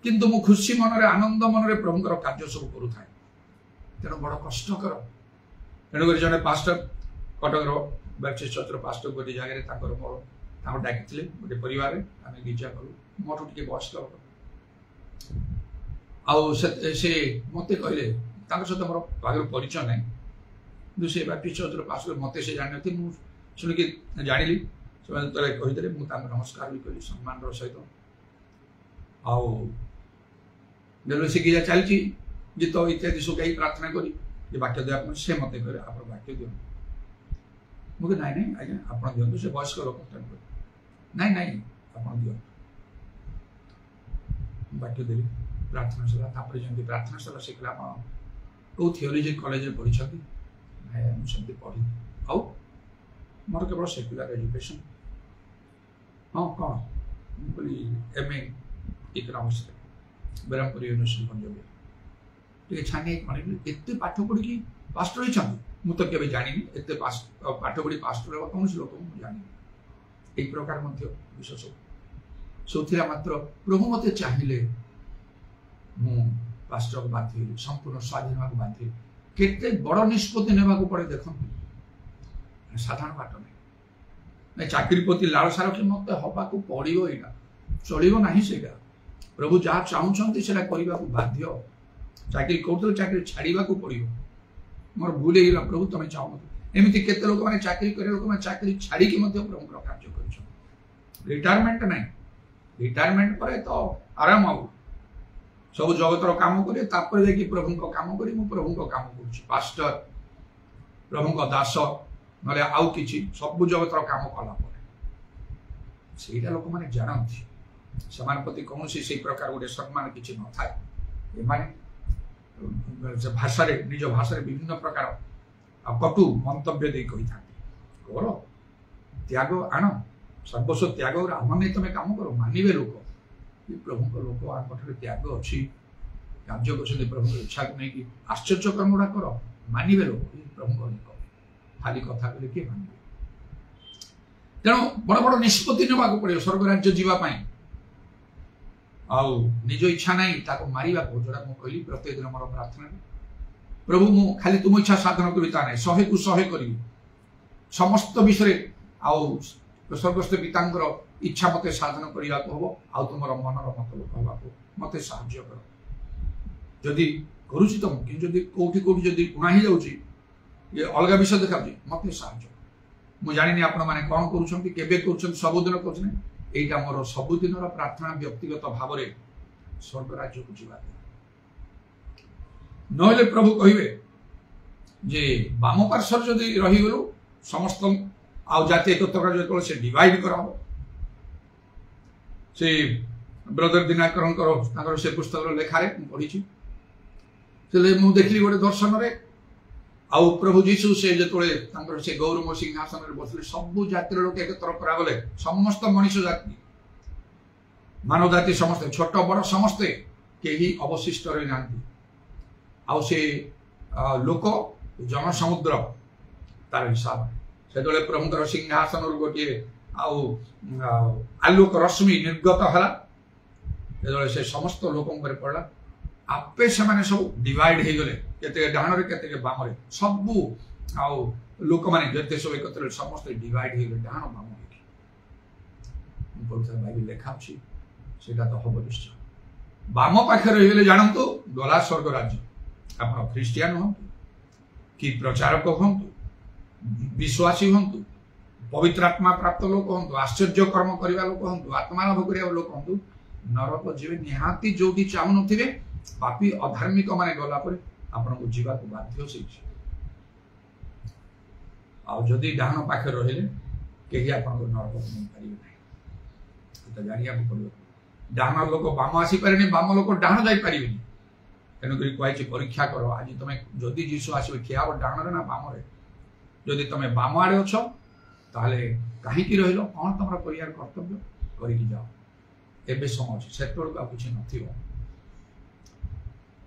किंतु मु खुशी मनरे आनंद मनरे प्रभुकर कार्य सब करुए तेणु बड़ कष्टकर तेणुक जड़े पास्टर कटक बैप्टिस्ट चर्चर पास्टर गोटे जगह मोर डाकी गोटे परिवार आम गिर्जा कलु मोटू टे बयस्क से मत कहले सहित मोर आगे परिचय ना कि से बैप्टिस्ट चर्चर पास्टर मत से जान नी शुणिकी जानी से कहीदे मुझे नमस्कार भी कली सम्मान सहित से गिजा चलती गीत इत्यादि सब गाई प्रार्थना करी वाक्य देवा से मत कहे आप वाक्य दिखाँ मुझे नाई नाई आज्ञा आप दिखाँ से वयस्क लोक नाई नाई आप दिखाँ वाक्य देली प्रार्थना सला जमी प्रार्थना सला शिखला कौ थियोलॉजी कॉलेज में पढ़ी मुझे पढ़ी मोर केवल सेक्युलर एजुकेशन हाँ कौन बोली M A economics Brahmapur university Punjab छानी एत पाठ पढ़ी पास्टर होती मुझे केवे जानी एत पाठ पढ़ी पास्टर होगा कौन लोक जानी एक प्रकार विश्वास सब मात्र प्रभु मत चाहिए मु पास्टर को बाध्य संपूर्ण स्वाधीन होगा बाध्य केते बड़ निष्पत्ति नेबा पड़े देख साधारण बात नहीं चाकरी प्रति लालसा रखी मत हवा को पड़ो यहाँ चलो ना से प्रभु जहाँ चाहते से बाध्य चाकरी कर चाकरी छाड़ा पड़ो मोर भूल हो प्रभु तुम चाहूँ एमती केते लोक मैंने चाकरी कर लोक मैंने चाकरी छाड़ी प्रभु कार्य कर रिटायरमेंट ना रिटायरमेंट पर तो आराम आउ सब जगतर कम कर प्रभु कम कर प्रभु कम कर पास्टर प्रभु दास ना आउ कि सब जगतर कम कला ସେଇଟା ଲୋକମାନେ ଜାଣନ୍ତି ସେମାନ ପ୍ରତି କୌଣସି ସେଇ ପ୍ରକାର ଗୋଟେ ସମ୍ମାନ କିଛି ନଥାଏ ଏମାନେ ଭାଷାରେ ନିଜ ଭାଷାରେ ବିଭିନ୍ନ ପ୍ରକାର କଟୁ ମନ୍ତବ୍ୟ ଦେଇ କହିଥାନ୍ତି କର ତ୍ୟାଗ ଆଣ ସର୍ବସ୍ୱ ତ୍ୟାଗ ଆମ ନେଇ ତମେ କାମ କର ମାନିବେ ଲୋକ ପ୍ରଭୁଙ୍କ ଲୋକ ଆମ ପାଖରେ ତ୍ୟାଗ ଅଛି କାର୍ଯ୍ୟ କରୁଛନ୍ତି ପ୍ରଭୁଙ୍କ ଇଚ୍ଛାକୁ ନେଇକି ଆଶ୍ଚର୍ଯ୍ୟ କର୍ମ ଗୁଡା କର ମାନିବେ ଲୋକ ପ୍ରଭୁଙ୍କ ଲୋକ ଖାଲି କଥା କହିଲେ କିଏ ମାନିବେ ତେଣୁ ବଡ ବଡ ନିଷ୍ପତ୍ତି ନେବାକୁ ପଡିବ ସ୍ୱର୍ଗ ରାଜ୍ୟ ଯିବା ପାଇଁ ଆଉ ନିଜ ଇଚ୍ଛା ନାହିଁ ତାକୁ ମାରିବାକୁ ଯୋଉଟା ମୁଁ କହିଲି ପ୍ରତ୍ୟେକ ଦିନ ମୋର ପ୍ରାର୍ଥନା ପ୍ରଭୁ ମୁଁ ଖାଲି ତୁମ ଇଚ୍ଛା ସାଧନ କରିବି ତା ନାହିଁ 100କୁ 100 କରିବି ସମସ୍ତ ବିଷୟରେ ଆଉ ସ୍ୱର୍ଗସ୍ଥ ପିତାଙ୍କର ଇଚ୍ଛା ମତେ ସାଧନ କରିବାକୁ ହବ ଆଉ ତୁମର ମନର ମତଲବ ହବାକୁ ମତେ ସାହାଯ୍ୟ କର ଯଦି କରୁଛି ତ କିନ୍ତୁ ଯଦି କୋଉଠି ଯଦି ଗୁଣା ହେଇଯାଉଛି ଅଲଗା ବିଷୟ ଦେଖାଉଛି ମତେ ସାହାଯ୍ୟ ମୁଁ ଜାଣିନି ଆପଣମାନେ କ'ଣ କରୁଛନ୍ତି କେବେ କରୁଛନ୍ତି ସବୁଦିନ କରୁଛନ୍ତି এইটা মোর সবুদিনর প্রার্থনা ব্যক্তিগত ভাবে স্বর্গ রাজ্যকু যা নহলে প্রভু কহিবে যে বাম পার্শ্বর যদি রহিগলু সমস্ত আউ জাতি একত্র করা যেতবে সে ডিভাইড করা হব সে ব্রদর দিনাকরঙ্কর তাঁর সে পুস্তক লেখারে মু পড়িছি সেলে মু দেখিলি গোটে দর্শনরে আউ প্রভু যীশু সে যেতবে তাঁর সে গৌরব সিংহাসনের বসলে সবু জাতির লোক একত্র করা গলে সমস্ত মনুষ্য জাতি মানব জাতি সমস্ত ছোট বড় সমস্তে কেহি অবশিষ্ট রই নাহান্তি আউ সে লোক জনসমুদ্র তার হিসাব সেতবে প্রভুঙ্কর সিংহাসনর গোটিয়ে আউ আলোক রশ্মি নির্গত হলা যেতবে সে সমস্ত লোকঙ্করে পড়লা আপে সেমানে সব ডিভাইড হয়ে গলে কেতে ডাহাণরে কেতে বামরে সবু আউ লোক মানে যেতে সব একত্র সমস্ত ডিভাইড হয়ে গলে ডাহাণ বাম হয়ে বাইবেল লেখা আছে সেটা তো হব নিশ্চয় বাম পাখে রহিগলে জানতু গলা স্বর্গ রাজ্য আপনার খ্রিস্টিয়ান হন্তু কি প্রচারক হন্তু বিশ্বাসী হন্তু পবিত্র আত্মা প্রাপ্ত লোক হন্তু আশ্চর্য কর্ম করিবা লোক হন্তু আত্মা লাভ করিবা লোক হন্তু নরক ଯିବେ ନିହାତି ଯୋଉଠି ଚାହୁଁନଥିବେ ପାପୀ ଅଧାର୍ମିକ ମାନେ ଗଲା ପରେ ଆପଣଙ୍କୁ ଯିବାକୁ ବାଧ୍ୟ ସେଇଠି ଆଉ ଯଦି ଡାହାଣ ପାଖରେ ରହିଲେ କେହି ଆପଣଙ୍କୁ ନରକକୁ ନେଇପାରିବେ ନାହିଁ ଏଟା ଜାଣିବାକୁ ପଡ଼ିବ ଡାହାଣ ଲୋକ ବାମ ଆସିପାରେନି ବାମ ଲୋକ ଡାହାଣ ଯାଇପାରିବେନି ତେଣୁକରି କୁହାଯାଇଛି ପରୀକ୍ଷା କର ଆଜି ତମେ ଯଦି ଯୀଶୁ ଆସିବେ ଠିଆ ହବ ଡାହାଣରେ ନା ବାମରେ ଯଦି ତମେ ବାମ ଆଡ଼େ ଅଛ ତାହେଲେ କାହିଁକି ରହିଲ କ'ଣ ତମର କରିବାର କର୍ତ୍ତବ୍ୟ କରିକି ଯାଅ ଏବେ ସମୟ ଅଛି ସେତେବେଳକୁ ଆଉ କିଛି ନଥିବ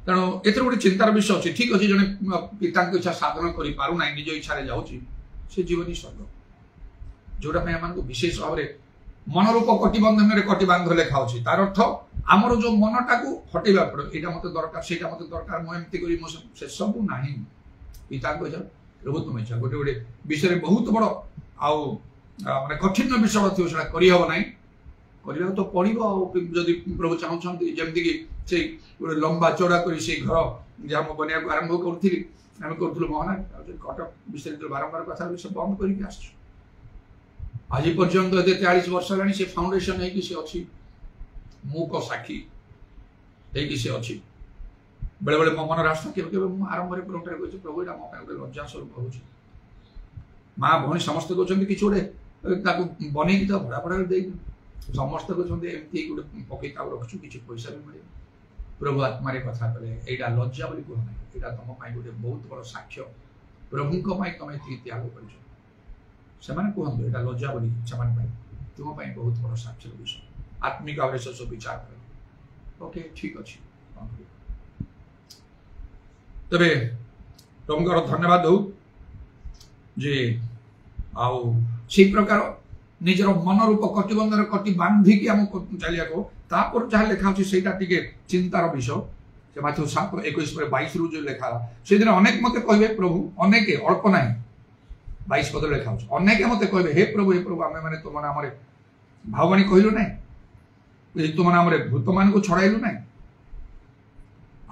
ତେଣୁ ଏଥିରେ ଗୋଟେ ଚିନ୍ତାର ବିଷୟ ଅଛି ଠିକ ଅଛି ଜଣେ ପିତାଙ୍କ ଇଚ୍ଛା ସାଧନ କରିପାରୁନାହିଁ ନିଜ ଇଚ୍ଛାରେ ଯାଉଛି ସେ ଜୀବନୀ ସ୍ୱର୍ଗ ଯୋଉଟା ପାଇଁ ଆମମାନଙ୍କୁ ବିଶେଷ ଭାବରେ ମନରୂପ କଟିବନ୍ଧନରେ କଟିବାନ୍ଧ ଲେଖା ଅଛି ତାର ଅର୍ଥ ଆମର ଯୋଉ ମନଟାକୁ ହଟେଇବାକୁ ପଡ଼ିବ ଏଇଟା ମତେ ଦରକାର ସେଇଟା ମତେ ଦରକାର ମୁଁ ଏମିତି କରି ମୁଁ ସେସବୁ ନାହିଁ ପିତାଙ୍କ ଇଚ୍ଛା ପ୍ରଭୁ ତୁମ ଇଚ୍ଛା ଗୋଟେ ଗୋଟେ ବିଷୟରେ ବହୁତ ବଡ଼ ଆଉ ମାନେ କଠିନ ବିଷୟ ଥିବ ସେଟା କରିହେବ ନାହିଁ କରିବାକୁ ତ ପଡ଼ିବ ଆଉ ଯଦି ପ୍ରଭୁ ଚାହୁଁଛନ୍ତି ଯେମିତିକି ସେଇ ଗୋଟେ ଲମ୍ବା ଚଉଡ଼ା କରି ସେଇ ଘର ଯାହା ମୁଁ ବନେଇବାକୁ ଆରମ୍ଭ କରୁଥିଲି ଆମେ କରୁଥିଲୁ ମୋହନା କଟକ ବିଷୟରେ ବାରମ୍ବାର କଥା ସେ ବନ୍ଦ କରିକି ଆସିଛୁ ଆଜି ପର୍ଯ୍ୟନ୍ତ ଏତେ 43 ବର୍ଷ ହେଲାଣି ସେ ଫାଉଣ୍ଡେସନ ହେଇକି ସେ ଅଛି ମୂକ ସାକ୍ଷୀ ହେଇକି ସେ ଅଛି ବେଳେବେଳେ ମୋ ମନରେ ଆସୁଛି କେବେ କେବେ ମୁଁ ଆରମ୍ଭରେ ପ୍ରଭୁଠାରେ କହିଛି ପ୍ରଭୁ ଏଇଟା ମୋ ପାଇଁ ଗୋଟେ ଲଜ୍ଜା ସ୍ୱରୂପ ହେଉଛି ମା ଭଉଣୀ ସମସ୍ତେ କହୁଛନ୍ତି କିଛି ଗୋଟେ ତାକୁ ବନେଇକି ତ ଭଡ଼ା ଭଡ଼ାରେ ଦେଇକି ସମସ୍ତେ କହୁଛନ୍ତି ଏମିତି ଗୋଟେ ପକେଇ ତାକୁ ରଖୁଛୁ କିଛି ପଇସା ବି ମିଳିବ ପ୍ରଭୁ ଆତ୍ମାରେ କଥା କଲେ ଏଇଟା ଲଜ୍ଜା ବୋଲି କୁହ ନାହିଁ ଏଇଟା ତମ ପାଇଁ ଗୋଟେ ବହୁତ ବଡ଼ ସାକ୍ଷ୍ୟ ପ୍ରଭୁଙ୍କ ପାଇଁ ତମେ ଏତିକି ତ୍ୟାଗ କରିଛ ସେମାନେ କୁହନ୍ତୁ ଏଇଟା ଲଜ୍ଜା ବୋଲି ସେମାନେ ପାଇଁ ତୁମ ପାଇଁ ବହୁତ ବଡ଼ ସାକ୍ଷ୍ୟର ବିଷୟ ଆତ୍ମିକ ଭାବରେ ସେସବୁ ବିଚାର କରେ ଓକେ ଠିକ ଅଛି ତେବେ ପ୍ରଭୁଙ୍କର ଧନ୍ୟବାଦ ଦଉ ଯେ ଆଉ ସେଇ ପ୍ରକାର ନିଜର ମନରୂପ କଟିବନ୍ଧରେ କଟି ବାନ୍ଧିକି ଆମକୁ ଚାଲିବାକୁ ତାପରେ ଯାହା ଲେଖା ଅଛି ସେଇଟା ଟିକେ ଚିନ୍ତାର ବିଷୟ ସେ ମାଥିଉ 7:21-22 ଯୋଉ ଲେଖା ସେଦିନ ଅନେକ ମତେ କହିବେ ପ୍ରଭୁ ଅନେକ ଅଳ୍ପ ନାହିଁ 22 ପଦରେ ଲେଖା ଅଛି ଅନେକ ମତେ କହିବେ ହେ ପ୍ରଭୁ ଆମେ ମାନେ ତୁମ ନାମରେ ଭାବବାଣୀ କହିଲୁ ନାହିଁ ତୁମ ନାମରେ ଭୂତମାନଙ୍କୁ ଛଡ଼ାଇଲୁ ନାହିଁ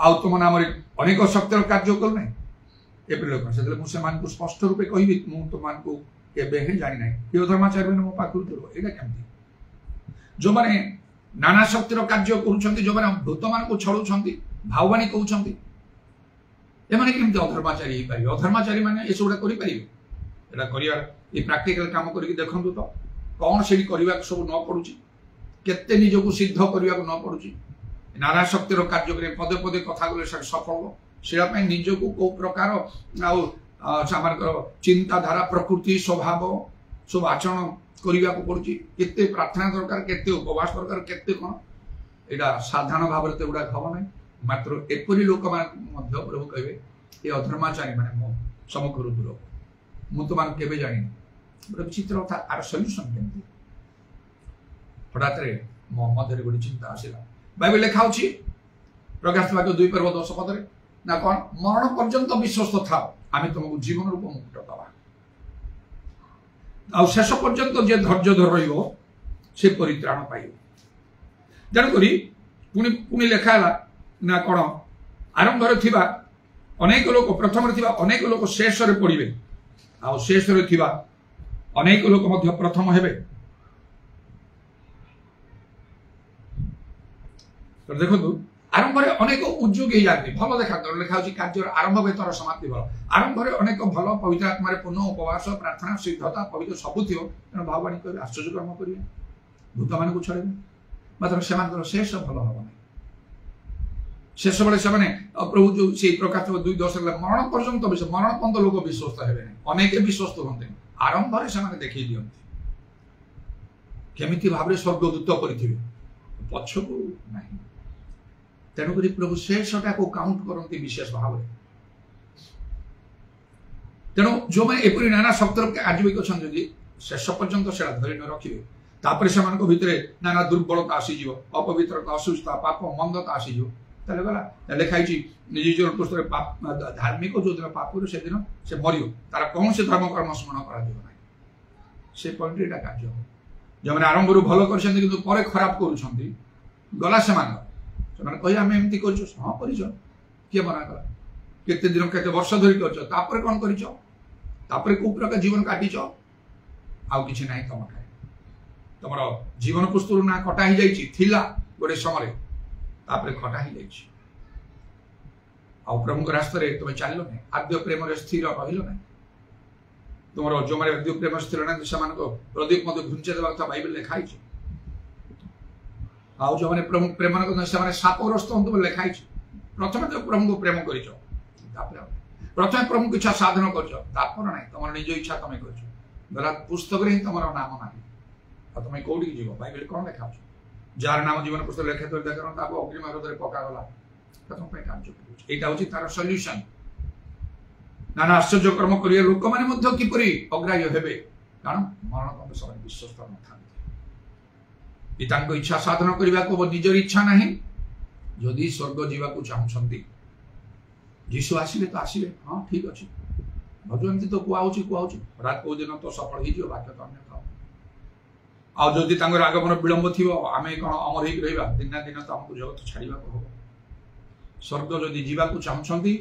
ଆଉ ତୁମ ନାମରେ ଅନେକ ଶକ୍ତିର କାର୍ଯ୍ୟ କଲୁ ନାହିଁ ଏପରି ଲୋକ ସେତେବେଳେ ମୁଁ ସେମାନଙ୍କୁ ସ୍ପଷ୍ଟ ରୂପେ କହିବି ମୁଁ ତୁମମାନଙ୍କୁ କେବେ ହିଁ ଜାଣି ନାହିଁ ଏ ଧର୍ମାଚାରୀ ମାନେ ମୋ ପାଖରୁ ଦୂର ଏଇଟା କେମିତି ଯୋଉମାନେ ନାନା ଶକ୍ତିର କାର୍ଯ୍ୟ କରୁଛନ୍ତି ଯୋଉମାନେ ଭୂତମାନଙ୍କୁ ଛଡ଼ଉଛନ୍ତି ଭାବବାଣୀ କହୁଛନ୍ତି ଏମାନେ କେମିତି ଅଧର୍ମାଚାରୀ ହେଇପାରିବେ ଅଧର୍ମାଚାରୀ ମାନେ ଏସବୁଟା କରିପାରିବେ ଏଇଟା କରିବାର ଏ ପ୍ରାକ୍ଟିକାଲ କାମ କରିକି ଦେଖନ୍ତୁ ତ कौन से करने सब न पड़ुची केते निजक सिद्ध करने न पड़ुची नाना शक्तिर कार्य करें पदे पदे कथा गले सफल से निजक कौ प्रकार आमर चिंताधारा प्रकृति स्वभाव सब आचरण करने को पड़ुची केते प्रार्थना दरकार केते उपवास दरकार केते कौन यहाँ साधारण भाव में गुड़ा हम ना मात्र एपरी लोक प्रभु कहे ये अधर्माचारी मैंने मो सम्मुखर दूर मुझे केवे जानी गोटे विचित्र कथा आर सल्यूशन केमती हठात मो मध्य गोटे चिंता आसला बाइबल लिखा प्रकाश 2:10 ना कौन मरण पर्यंत विश्वस्त था आम तुमको जीवन रूप मुकुट दवा शेष पर्यंत जे धैर्य धर से परित्राण पाइब तेणुक पुणी लिखा ना कौन आरंभ अनेक लोक प्रथम अनेक लोक शेष पड़े शेष अनेक लोक प्रथम हेबे देखो आरंभ में अनेक उद्योगी जाती भल देखा लिखा कार्य आरंभ में तर समाप्ति भल आरंभ में अनेक भल पवित्र आत्मा पूर्ण उपवास प्रार्थना सिद्धता पवित्र सबू थी तेना भगवान कह आश्चर्य कर्म करेंगे भूत मान को छड़े मात्र से शेष भल हम ना शेष बेले से प्रभु जो से प्रकाश 2:10 मरण पर्यंत मरण पर्यंत लोक विश्वस्त हे अनेक विश्वस्त हमें आरंभ में से देखी दिखती केमी भाव स्वर्गदूत करेंगे पछक ना तेणुक प्रभु शेषटा को काउंट करती विशेष भाव तेणु जो मैंने एपरी नाना शक्तर कार्य भी शेष पर्यंत से धरी न रखिए तापर से भितर नाना दुर्बलता आसीज अपवित्रता असुस्थता पाप मंदता आसीज गला लिखाई जीवन पुस्तक धार्मिक जो दिन पाप से दिन से मरियो तार कौन से धर्म कर्म स्मरण कर पॉइंट यहाँ कार्य जो मैंने आरंभ भल कर खराब करा से कहे आम एमती कर हाँ कर किए मना कला केते दिन केते वर्ष धरी कर कौन कर कौ प्रकार जीवन काटिच आउ कि ना तुम तुम जीवन पुस्तक ना कटा ही जाइला गोटे समय खटा ही जाइए प्रभु रास्ता तुम चल ना आद्य प्रेम स्थिर रही ना तुम जो मैंने आद्य प्रेम स्थिर ना प्रदीप मत घुंचे देवा कथा बाइबल लिखाई आउ जो मैंने प्रभु प्रेम से सापग्रस्त तुम लिखाई प्रथम तो प्रभु को प्रेम कर प्रथम प्रभु की इच्छा साधन कर ना तुम निज इच्छा तुम कर पुस्तक ही तुम नाम ना तुम कौटी जीव बाइबल कौन लिखा जार नाम जीवन पुस्तक लिखे तो अग्निम हृदय पकागला तुम कार्य यहाँ हूँ तार सल्यूशन नाना आश्चर्य कर्म कर लोक मैंने किपरि अग्राह्य हेबे कारण मरण पर्यंत सब विश्वस्त न था पिता इच्छा साधन करने को निजर इच्छा ना जदि स्वर्ग जावाक चाहते जीशु आसवे तो आसवे हाँ ठीक अच्छे भजन तो कहूँ हठात कौ दिन तो सफल हो वाक्य तो अन्य आदि आगमन विलंब थी आम कौन अमर हो रहा दिन ना दिन तो आमको जगत छाड़ा हम स्वर्ग जदि जावाक चाहते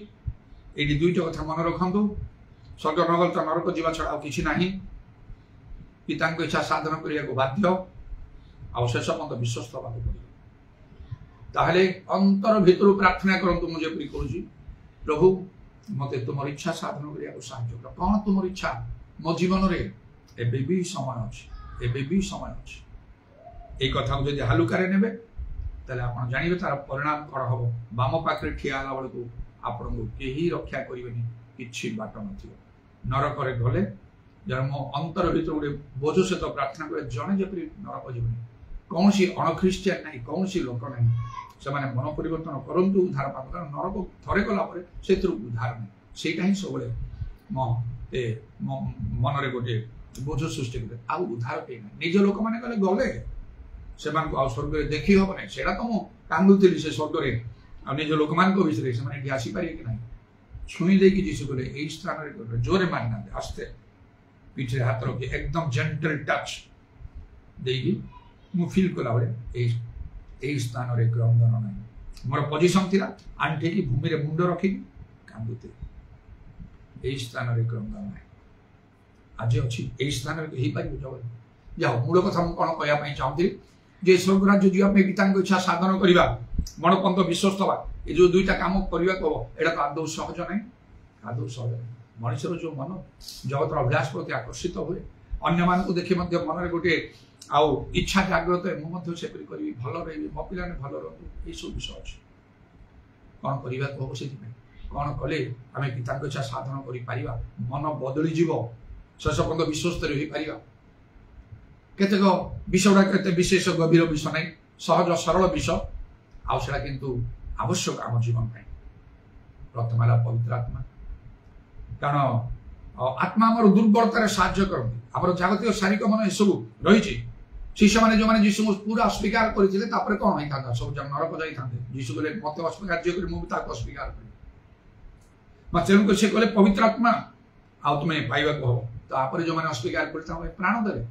ये दुईट कथा मन रखु स्वर्ग नगल तो नरक जावा छड़ा कि ना पिता इच्छा साधन करने को बाध्य शेष पर्यंत विश्वस्त होगा पड़े अंतर भितर प्रार्थना करतु मुझे करुँ प्रभु मत तुम इच्छा साधन करने को साहय कर कौन तुम इच्छा मो जीवन में एबे भी समय अच्छे ये कथा को जब हालुकार ने आप जानवे तार परिणाम कौन हम बाम पाखे ठिया बेलू आपन को कहीं रक्षा करेनि कि बाट न नरक गले जब मो अंतर भर गोटे बोझ सहित प्रार्थना करे जड़े जपरी नरक जीवन कौन सी अणख्रिस्टियान ना कौन सी लोक ना से मन परिवर्तन करूँ उद्धार पा नरक थरे गलापर से उद्धार नहीं सेटा ही सब मन गोटे बोझ सृष्टि करे आउ उद्धार कहीं ना निज लोक मैंने गले गले से स्वर्ग देखी हम ना से तो मुझे कांदुली से स्वर्ग में निज लोक मान विषय से आसीपारे कि ना छुई देकी जीशु कहले यही स्थान जोरे मारी ना आस्ते पीठे हाथ रखी एकदम जेंटल टच देगी मु फील कला यही स्थान क्रंदन ना मोर पोजिशन थी आंटे की भूमि रे मुंड रखी कांदुते यही स्थान क्रंदन ना आज अच्छी यही स्थान जाओ मूल कथा मुझे कौन कहना चाहती जे स्वर्ग राज्य जावाई पिता इच्छा साधन करवा मन पर्यंत विश्वस्त हवा ये जो दुईटा कम करने को यहाँ तो आदौ सहज ना आदौ सहज ना मनुष्यर जो मन जगतर अभिलाष प्रति आकर्षित हुए अन्य मानकु देखि मध्य मनरे गोटे आउ इच्छा जागृत है मु सेपरी करी भल रही मो पिला भल रही ये सब विषय अच्छे कौन करने को हम से कौन कले आम पिता इच्छा साधन कर मन बदली जीव शेष पर्यंत विश्वस्तर हो पार केतेक विषय गुड़ा के विशेष गभीर विषय ना सहज सरल विषय आउा किंतु आवश्यक आम जीवन प्रथम है पवित्र आत्मा कारण आत्मा आम दुर्बलतार साहाय्य करती आम जागतिक शारीरिक मन सब रही शिष्य मैंने जो मैंने जीशु को पूरा अस्वीकार करते कौन होता सब जन नरक जाते जीशु कहले मत अस्वीकार जी कर मुझे अस्वीकार कर तेणुक से कहले पवित्र आत्मा आ तुम्हें पाइबा हम तापर जो मैंने अस्वीकार कर प्राण दे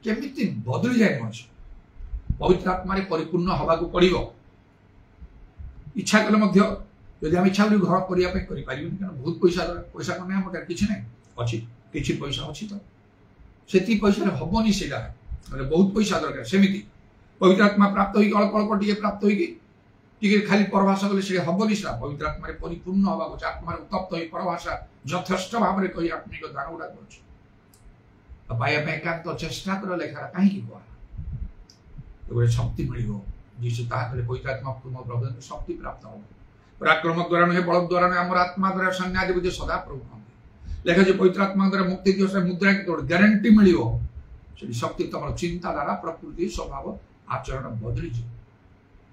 केमी बदली जाए मनुष्य पवित्र आत्मा परिपूर्ण हवा को पड़ो इच्छा कले जदि आम इच्छा घर करने कारण बहुत पैसा पैसा कौन आम किसी ना अच्छी किसी पैसा अच्छी तो से पैसा हेनी से बहुत पैसा दरकार सेमती पवित्र आत्मा प्राप्त हो अल्प अल्प टे प्राप्त हो खाली परभाषा कले से हेनी सा पवित्र आत्मा परिपूर्ण हवा आत्मा उत्तप्त हो परभाषा यथेष्ट भाव में कही आत्मिक दान गुड़ा कर एकांत चेष्टा कर लेखा कहीं गोटे शक्ति मिल जीशु कहले पवित्र आत्मा तुम प्रभु शक्ति प्राप्त हो पराक्रम द्वारा नुहे बल द्वारा नुहे आम आत्मा द्वारा सैन्याधिपति सदा प्रभु कहते लेखा जो पवित्र आत्मा द्वारा मुक्ति दिवस मुद्रा ग्यारंटी मिल शक्ति तुम चिंताधारा प्रकृति स्वभाव आचरण बदली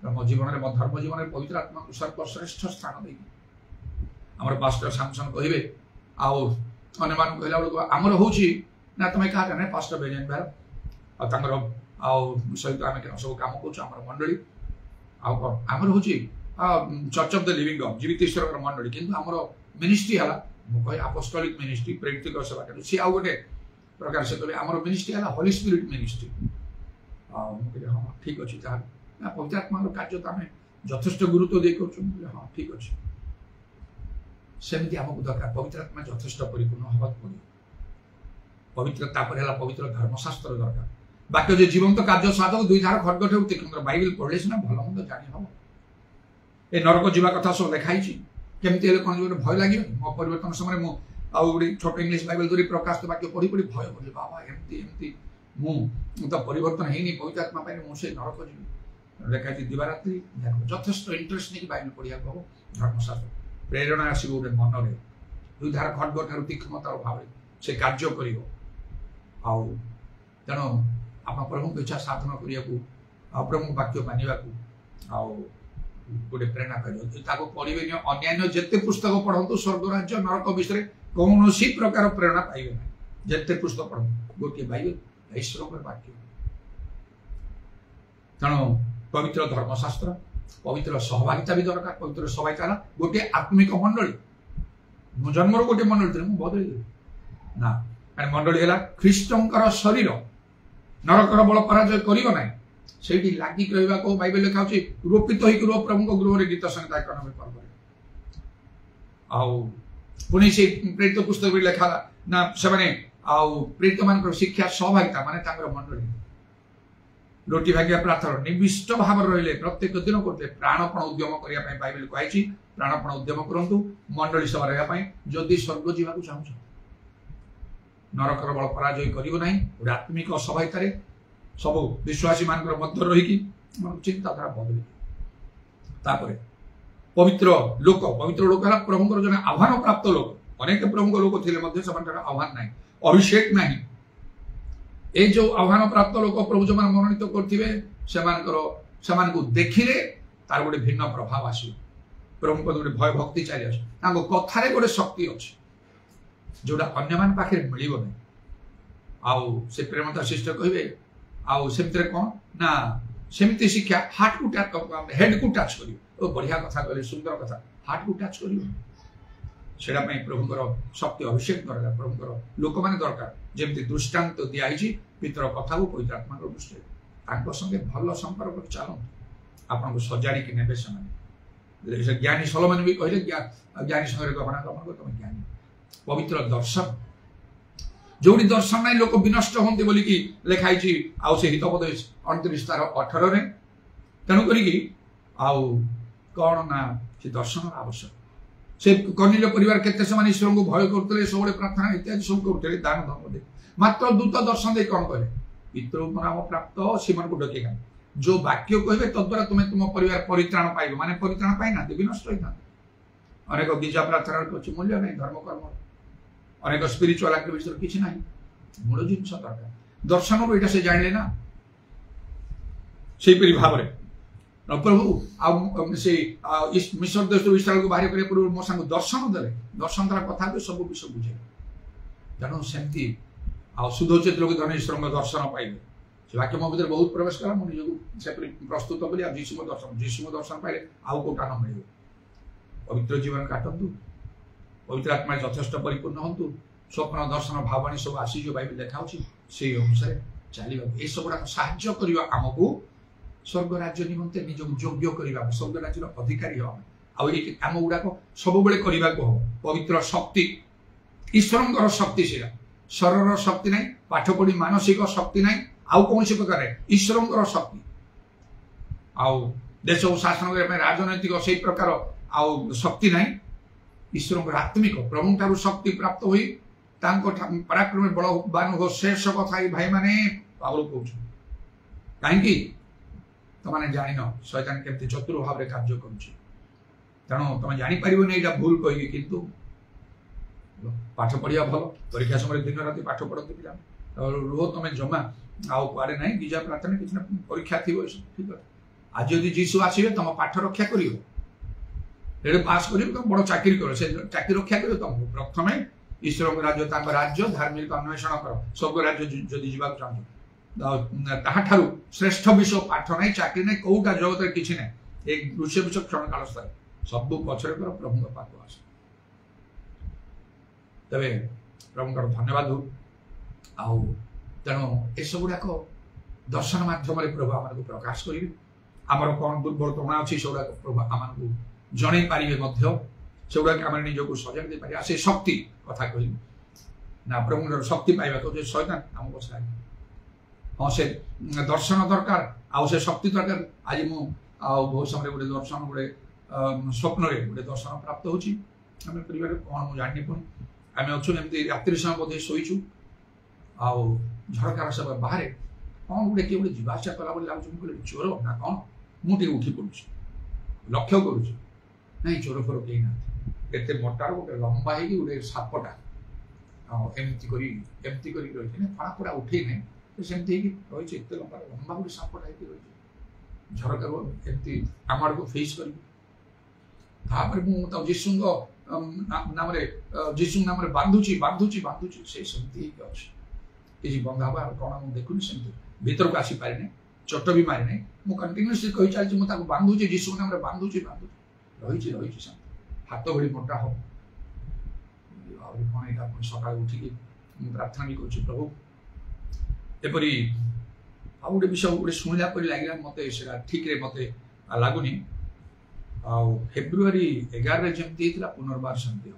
मो जीवन में धर्म जीवन में पवित्र आत्मा को सर्वश्रेष्ठ स्थान दे आम पास्टर सामसन कहे आने कहला बेलू आमर हूँ ना तुम क्या जाने पास्टर बेजन भार सहित आम सब कम कर मंडली आमर हूँ church of the living God जीवित ईश्वर मंडली किंतु आमर मिनिस्ट्री है मुझे अपोस्टोलिक मिनिस्ट्री प्रेरित सेवा कर सी आउ गोटे प्रकार से कहले आमर मिनिस्ट्री है होली स्पिरिट मिनिस्ट्री मुझे हाँ ठीक अच्छे जहाँ पवित्र आत्मा कार्य तो आम यथेष्ट गुरुत्व दे कर हाँ ठीक अच्छे सेमती आमको दरकार पवित्र आत्मा यथेष्ट परिपूर्ण हवा पड़े पवित्रता पवित्र धर्मशास्त्र दरकार बाक्य जो जीवंत कार्य साधक दुई धार खड्ग तीक्ष्ण बाइबल पढ़ले सीना भल मंद जानी हम ए नरक जीवा कथा सब लिखाई केमती कौन जो भय लगे मो परिवर्तन समय मुझे छोट इंग्लीश बाइबल धरी प्रकाशित वाक्य पढ़ी पढ़ी भय पड़े बाबा एमती एमती तो परिवर्तन है पवित्र आत्मा मुझे नरक जी लिखाई दिवारात्रि यथेष्ट इंटरेस्ट नहीं बाइबल पढ़ा हम धर्मशास्त्र प्रेरणा आसो गोटे मन में दुई धार खड्ग ठार तीक्ष्णतार भाव से कार्य कर तेणु आप प्रभु इच्छा साधन करने को प्रभु वाक्य मानवा गोटे प्रेरणा कर पढ़े अन्य जिते पुस्तक पढ़ु स्वर्ग राज्य नरक विषय कौन सी प्रकार प्रेरणा पाइबे ना जिते पुस्तक पढ़ु गोटे बाइबल ईश्वर वाक्य तेणु पवित्र धर्मशास्त्र पवित्र सहभागिता भी दरकार पवित्र सहभागिता गोटे आत्मिक मंडली मो जन्म गोटे मंडली थी बदल ना मंडली है ख्रीष्टर शरीर नरकर बल पराजय करना से लगिक रहा को बाइबल लिखा रोपित हो प्रभु गृह गीत संगीत इकोनॉमी पर्व पुणी से प्रेरित पुस्तक भी लिखा ना से प्रेरित मान शिक्षा सहभागिता माने मंडली रोटी भाग्य प्रार्थना निविष्ट भाव रही प्रत्येक दिन करते प्राणपण उद्यम करने बाइबल कही प्राणपण उद्यम करूँ मंडली सभा रहा जदि स्वर्ग जावाक चाहूँ नरकर बल पराजय करना गोटे आत्मिक सहभागितार सब विश्वासी मान मध्य रही चिंताधारा बदली पवित्र लोक है प्रभुंर जन आह्वान प्राप्त लोक अनेक प्रभु लोक थे आह्वान ना अभिषेक ना ये जो आह्वान प्राप्त लोक प्रभु जो मनोनीत करो देखिले तार गोटे भिन्न प्रभाव आसो प्रभु गोटे भय भक्ति चली आस कथार गोटे शक्ति अच्छे जोड़ा अन्य मान पाखे मिल से प्रेमता शिष्ट कहे आमती कौन ना सेमती शिक्षा हार्ट को हेड को टच कर बढ़िया कथा कहले सुंदर कथा हार्ट को टच कर प्रभुंर शक्ति अभिषेक दरकार प्रभुंर लोक मैंने दरकार जमी दृष्टांत दिखाई पितर कथा को पवित्र आत्मा दृष्टि संगे भल संपर्क चलते आपन को सजाड़ी कि ने से ज्ञानी सलोमन भी कहले ज्ञानी संगे गमना गमन को तुम ज्ञानी पवित्र दर्शन जोड़ी दर्शन ना लोक विनष्ट होते बोलिकी लिखाई से हितपद 29:18 तेणुक कौन ना से दर्शन आवश्यक से कर्णिल परिवार केते ईश्वर को भय करते सब प्रार्थना इत्यादि सब करते दान धर्म दे मात्र दूत दर्शन दे कौन कहे पितृ नाम प्राप्त सीमन को डकेगा जो वाक्य कहे तद्वारा तुम्हें तुम परिवार परित्राण पाइब माने परित्राण पाई ना विनष्ट होता अनेक गिजा प्रार्थना किसी मूल्य नहीं धर्म कर्म अनेक स्पिरिचुअल एक्टिविटी किसी ना मूल जिन दरकार दर्शन रू से जाने ना से भाव प्रभु से मिश्र देश इस्राएल को बाहर करने पूर्व मो सांग दर्शन देले दर्शन द्वारा कथा सब विषय बुझे तेणु सेमती शुद्धचित लोग धन ईश्वर दर्शन पाइले से वाक्य मो भर बहुत प्रवेश कला मुझे से प्रस्तुत बोली जीशु दर्शन पाइले आउ कोटा न मिले पवित्र जीवन काटतु पवित्र आत्मा यथेष्ट परिपूर्ण हूँ स्वप्न दर्शन भावनी सब आसी जो बाइबल देखा से अनुसार चलवा ये सब गुड़ा साहाय्य करवा आमको स्वर्ग राज्य निमंते निज योग्य करने स्वर्ग राज्य अधिकारी हम गुड़ाक सब बेले करने को हम पवित्र शक्ति ईश्वर शक्ति से शरीर शक्ति ना पाठ पढ़ी मानसिक शक्ति ना आउ कौन प्रकार ईश्वर शक्ति आउ देश को शासन करने राजनैतिक से प्रकार आउ शक्ति ना ईश्वर आत्मिक प्रभु ठार शक्ति प्राप्त हुई पराक्रम बलवान हो शेष कथा भाई मैंने पावल कह कहीं तुमने जान शैतान केमती चतुर भाव में कार्य करुँ तुम जापर यहाँ भूल कह कि पाठ पढ़िया भल परीक्षा समय दिन राति पाठ पढ़ती पिला रुह तुम जमा आउ कुआड़े ना गिजा प्रार्थना किसी परीक्षा थी ठीक है आज यदि जीशु आसवे तुम पाठ रक्षा कर पास कर तुम बड़ चाकरी कर चाकरी रक्षा कर तुमको प्रथम ईश्वर राज्य राज्य धार्मिक अन्वेषण कर स्वर्ग राज्य जदि जावाक चाहूँ श्रेष्ठ विषय पाठ ना चाकरी ना कौटा जगत किसी ना एक दृश्य विषय क्षण काल स्थायी सब पचर कर प्रभु पाक आस तेरे प्रभु धन्यवाद हो तेणु ये सब गुड़ाक दर्शन मध्यम प्रभु आम प्रकाश करेंगे आमर कौन दुर्बलता अच्छी से प्रभु आम जन पारे से गुड़ाक आम निजक सजाग दे पारे से शक्ति कथा कह ना प्रभु शक्ति पाइबा तो शैतान आम बसाए हाँ से दर्शन दरकार आउ से शक्ति दरकार आज मु बहुत समय गोटे दर्शन गोटे स्वप्न गोटे दर्शन प्राप्त होची आम परिवार कौन मुझे जानी पुणी आम अच्छु एमती रात्रि समय बोधे शोचु आउ झरकार सब बाहर कौन गोटे किए गोटे जावासा कला लगे चोर ना कौन मुझे उठी पड़ू लक्ष्य करुँ ना चोर फोर कहीं ना एत मोटार गोटे लंबा है गोटे सापटा एमती रही फड़ा उठे ना सेमती रही एत लंबा गोटे सापटा रही झरकार एमती आम आड़ को फेस कर मुझे जीशु नाम जीशु नाम बांधुची बांधुची बांधुची से सेमती अच्छे किसी बंधा हुआ कौन मुझे देखुनी सेमती भीतर को आसी पारे चोट भी मारे ना मुझे कंटिन्यूअसली कही चलती बांधुची जीशु नाम बांधुची बांधुची रही हाथ भली मोटा हो कौन यहाँ सका उठिकी प्रार्थना भी कर प्रभु एपरी आउ गोटे विषय गोटे शुणिला परि लगे मत ठीक मत लगुनि फेब्रुआरी 11 जमी पुनर्बार सेमती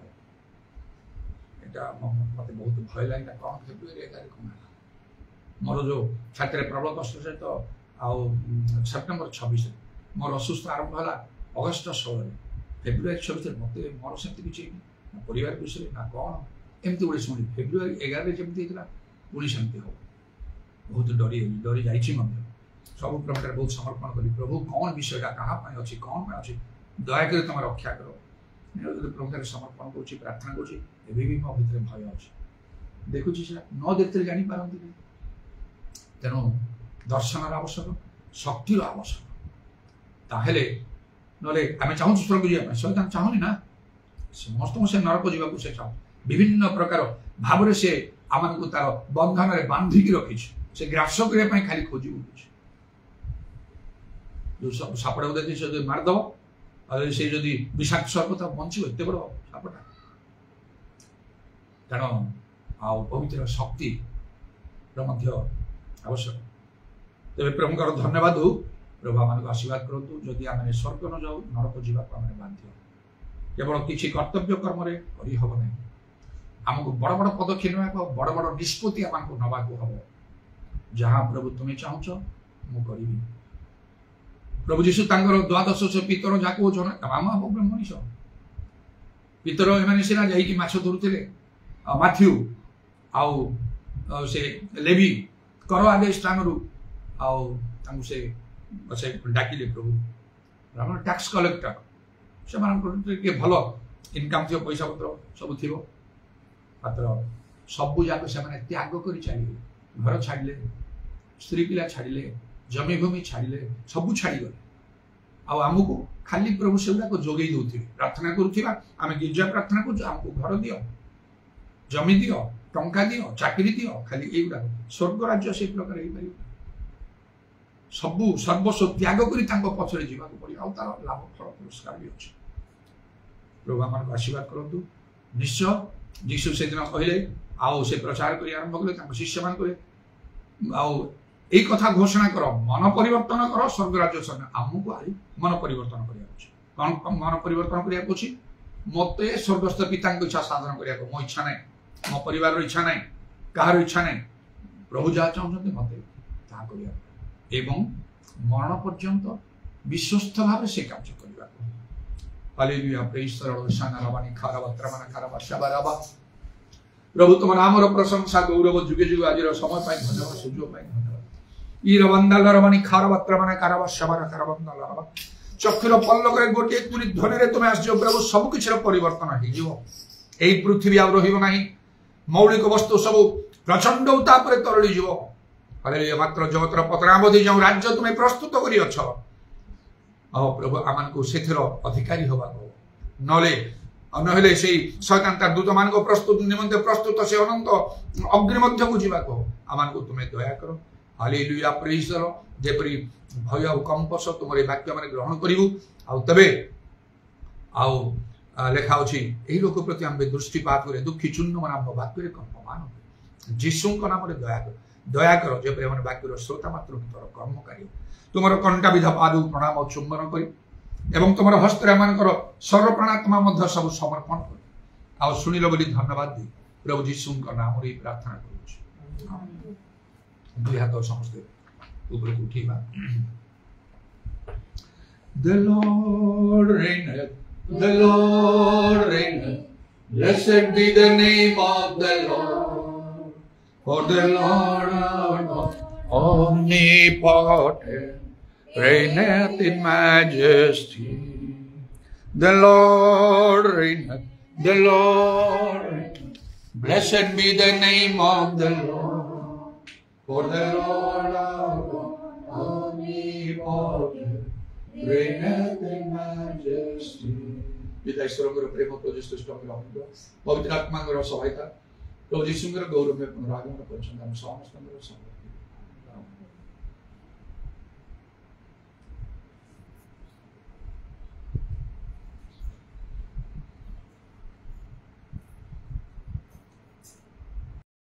हम मत बहुत भय लगे कौन फेब्रुआरी 11 कौन मोर जो छाती प्रबल कष्ट सहित आउ सेप्टेम्बर 26 मोर असुस्थ आरंभ है अगस्ट 16 फेब्रुआरी 26 मत मोर सेमती किसी परिवार विषय ना कौन एमती गोटे शुणी फेब्रुआरी 11 जमी पुणी सेमती हो बहुत डरी जा सब प्रकार बहुत समर्पण करी प्रभु कौन विषयटा क्या अच्छी कौन अच्छी दयाक तुम रक्षा कर प्रभु समर्पण कर प्रार्थना कर मो भर भय अच्छे देखुची न देखते जापारती तेणु दर्शन आवश्यक शक्तिर आवश्यक ताहले नले आम चाहूँ स्वर्ग जावाई शैतान चाहूनी ना समस्त से नरक जावाक से चाहूँ विभिन्न प्रकार भाव से आम को तार बंधन में बांधिकी रखी से ग्रास करने खाली खोजी बुलूँ जो सब सापड़ा को देखिए से मारदेव से जदि विषाक्त सर्प तो बंचो एत बड़ सापटा तेणु पवित्र शक्ति आवश्यक तेज प्रभु धन्यवाद हो प्रभु आम आशीर्वाद करूँ जदि आम स्वर्ग न जाऊ नरक जावाक आम बाध्य केवल किसी कर्तव्य कर्म करहब ना आमको बड़ बड़ पदक्षेप बड़ बड़ निष्पत्ति आमको नवाक हम जहाँ प्रभु तुम्हें चाहूच मु करी प्रभु जीशु द्वादश पितर जाको आम हम मनीष पितर एम सीना जा माछ धरुले माथ्यू आउ से लेवी कर आदेश स्थान से डाकिले प्रभु टैक्स कलेक्टर से भल इनकम थी पैसा पत्र सब थी मात्र सबू जाक से त्याग कर चलिए घर छाड़िले स्त्री पिला छाड़िले जमी भूमि छाड़िले सबू छाड़गले आमको खाली प्रभु से जोगे दौथे प्रार्थना करुवा आम गिर्जा प्रार्थना करमको घर दियो जमी दियो टंका दियो चाकरी दियो खाली युवा स्वर्ग राज्य से प्रकार सबू सर्वस्व त्याग कर पछरे जावाक पड़ो तार लाभ फल पुरस्कार भी अच्छे प्रभु आम आशीर्वाद करूँ निश्चय जीशु से दिन कहले आओ से प्रचार कर आरंभ कले शिष्य मान एक कथा घोषणा कर मन परिवर्तन कर स्वर्ग राज्य आमको आई मन परिवर्तन करा कौन मन परिवर्तन करा मत स्वर्गस्थ पिता इच्छा साधन करने मो इच्छा ना मो परिवार इच्छा ना कहार इच्छा ना प्रभु जहाँ चाहते मत एवं मरण पर्यंत विश्वस्त भाव से कार्य करने हालेलुया प्रेज द लॉर्ड शाना रबानी खाराबात्रा माना खाराबाशाबाराबा प्रभु तुम नामर प्रशंसा गौरव जुगे जुगे आज समय पाई धन्यवाद सुजोग पाई धन्यवाद ई रबंदाल रबानी खाराबात्रा माना खाराबाशाबारा खाराबंदाल रबा चक्षुर पल्लकरे गोटे तुरी ध्वनि तुम आसो प्रभु सब किछ परिवर्तन हो एई पृथ्वी आ रहिबो नाही मौलिक वस्तु सब प्रचंड उताप रे तरळी जीवो हालेलुया मात्र जगतर पतनावधि जो राज्य तुम्हें प्रस्तुत करी अछ प्रभु आमान को सेथर अधिकारी होबा नले नहेले से शैतान तार दूत मान को प्रस्तुत निमंते प्रस्तुत से अनंत अग्नि मध्य को जीवा को आमान को तुम्हें दया करो हालेलुया प्रेज द लॉर्ड जेपरी भय और कंपस तुमरे वाक्य माने ग्रहण करिवु आ तबे आउ लेखा अछि एही लोक प्रति हम दृष्टिपात करे दुखी चूर्ण नाम वाक्य रे कंपमान यीशु को नाम रे दया करो जेपरी हम वाक्य श्रोता मात्र तोर कर्मकारी तुमर कंटा विधा पाद प्रणाम और चुंबन करी एवं तुम हस्त सर्व प्राणात्मा मध्य सब समर्पण कर आ शुणिल बोली धन्यवाद दी प्रभु जीशु नाम रे प्रार्थना करूँ दुई हाथ समस्ते ऊपर को उठीबा The Lord reigneth, the Lord reigneth, blessed be the name of the Lord, for the Lord our God omnipotent reigneth in majesty. The Lord reigneth, the Lord reigneth. Blessed be the name of the Lord, for the Lord our God omnipotent reigneth in majesty. पिता ईश्वर प्रेम प्रजुष्ट पवित्र आत्मा सहायता प्रभु जीशु गौरव में पुनरागमन कर समस्त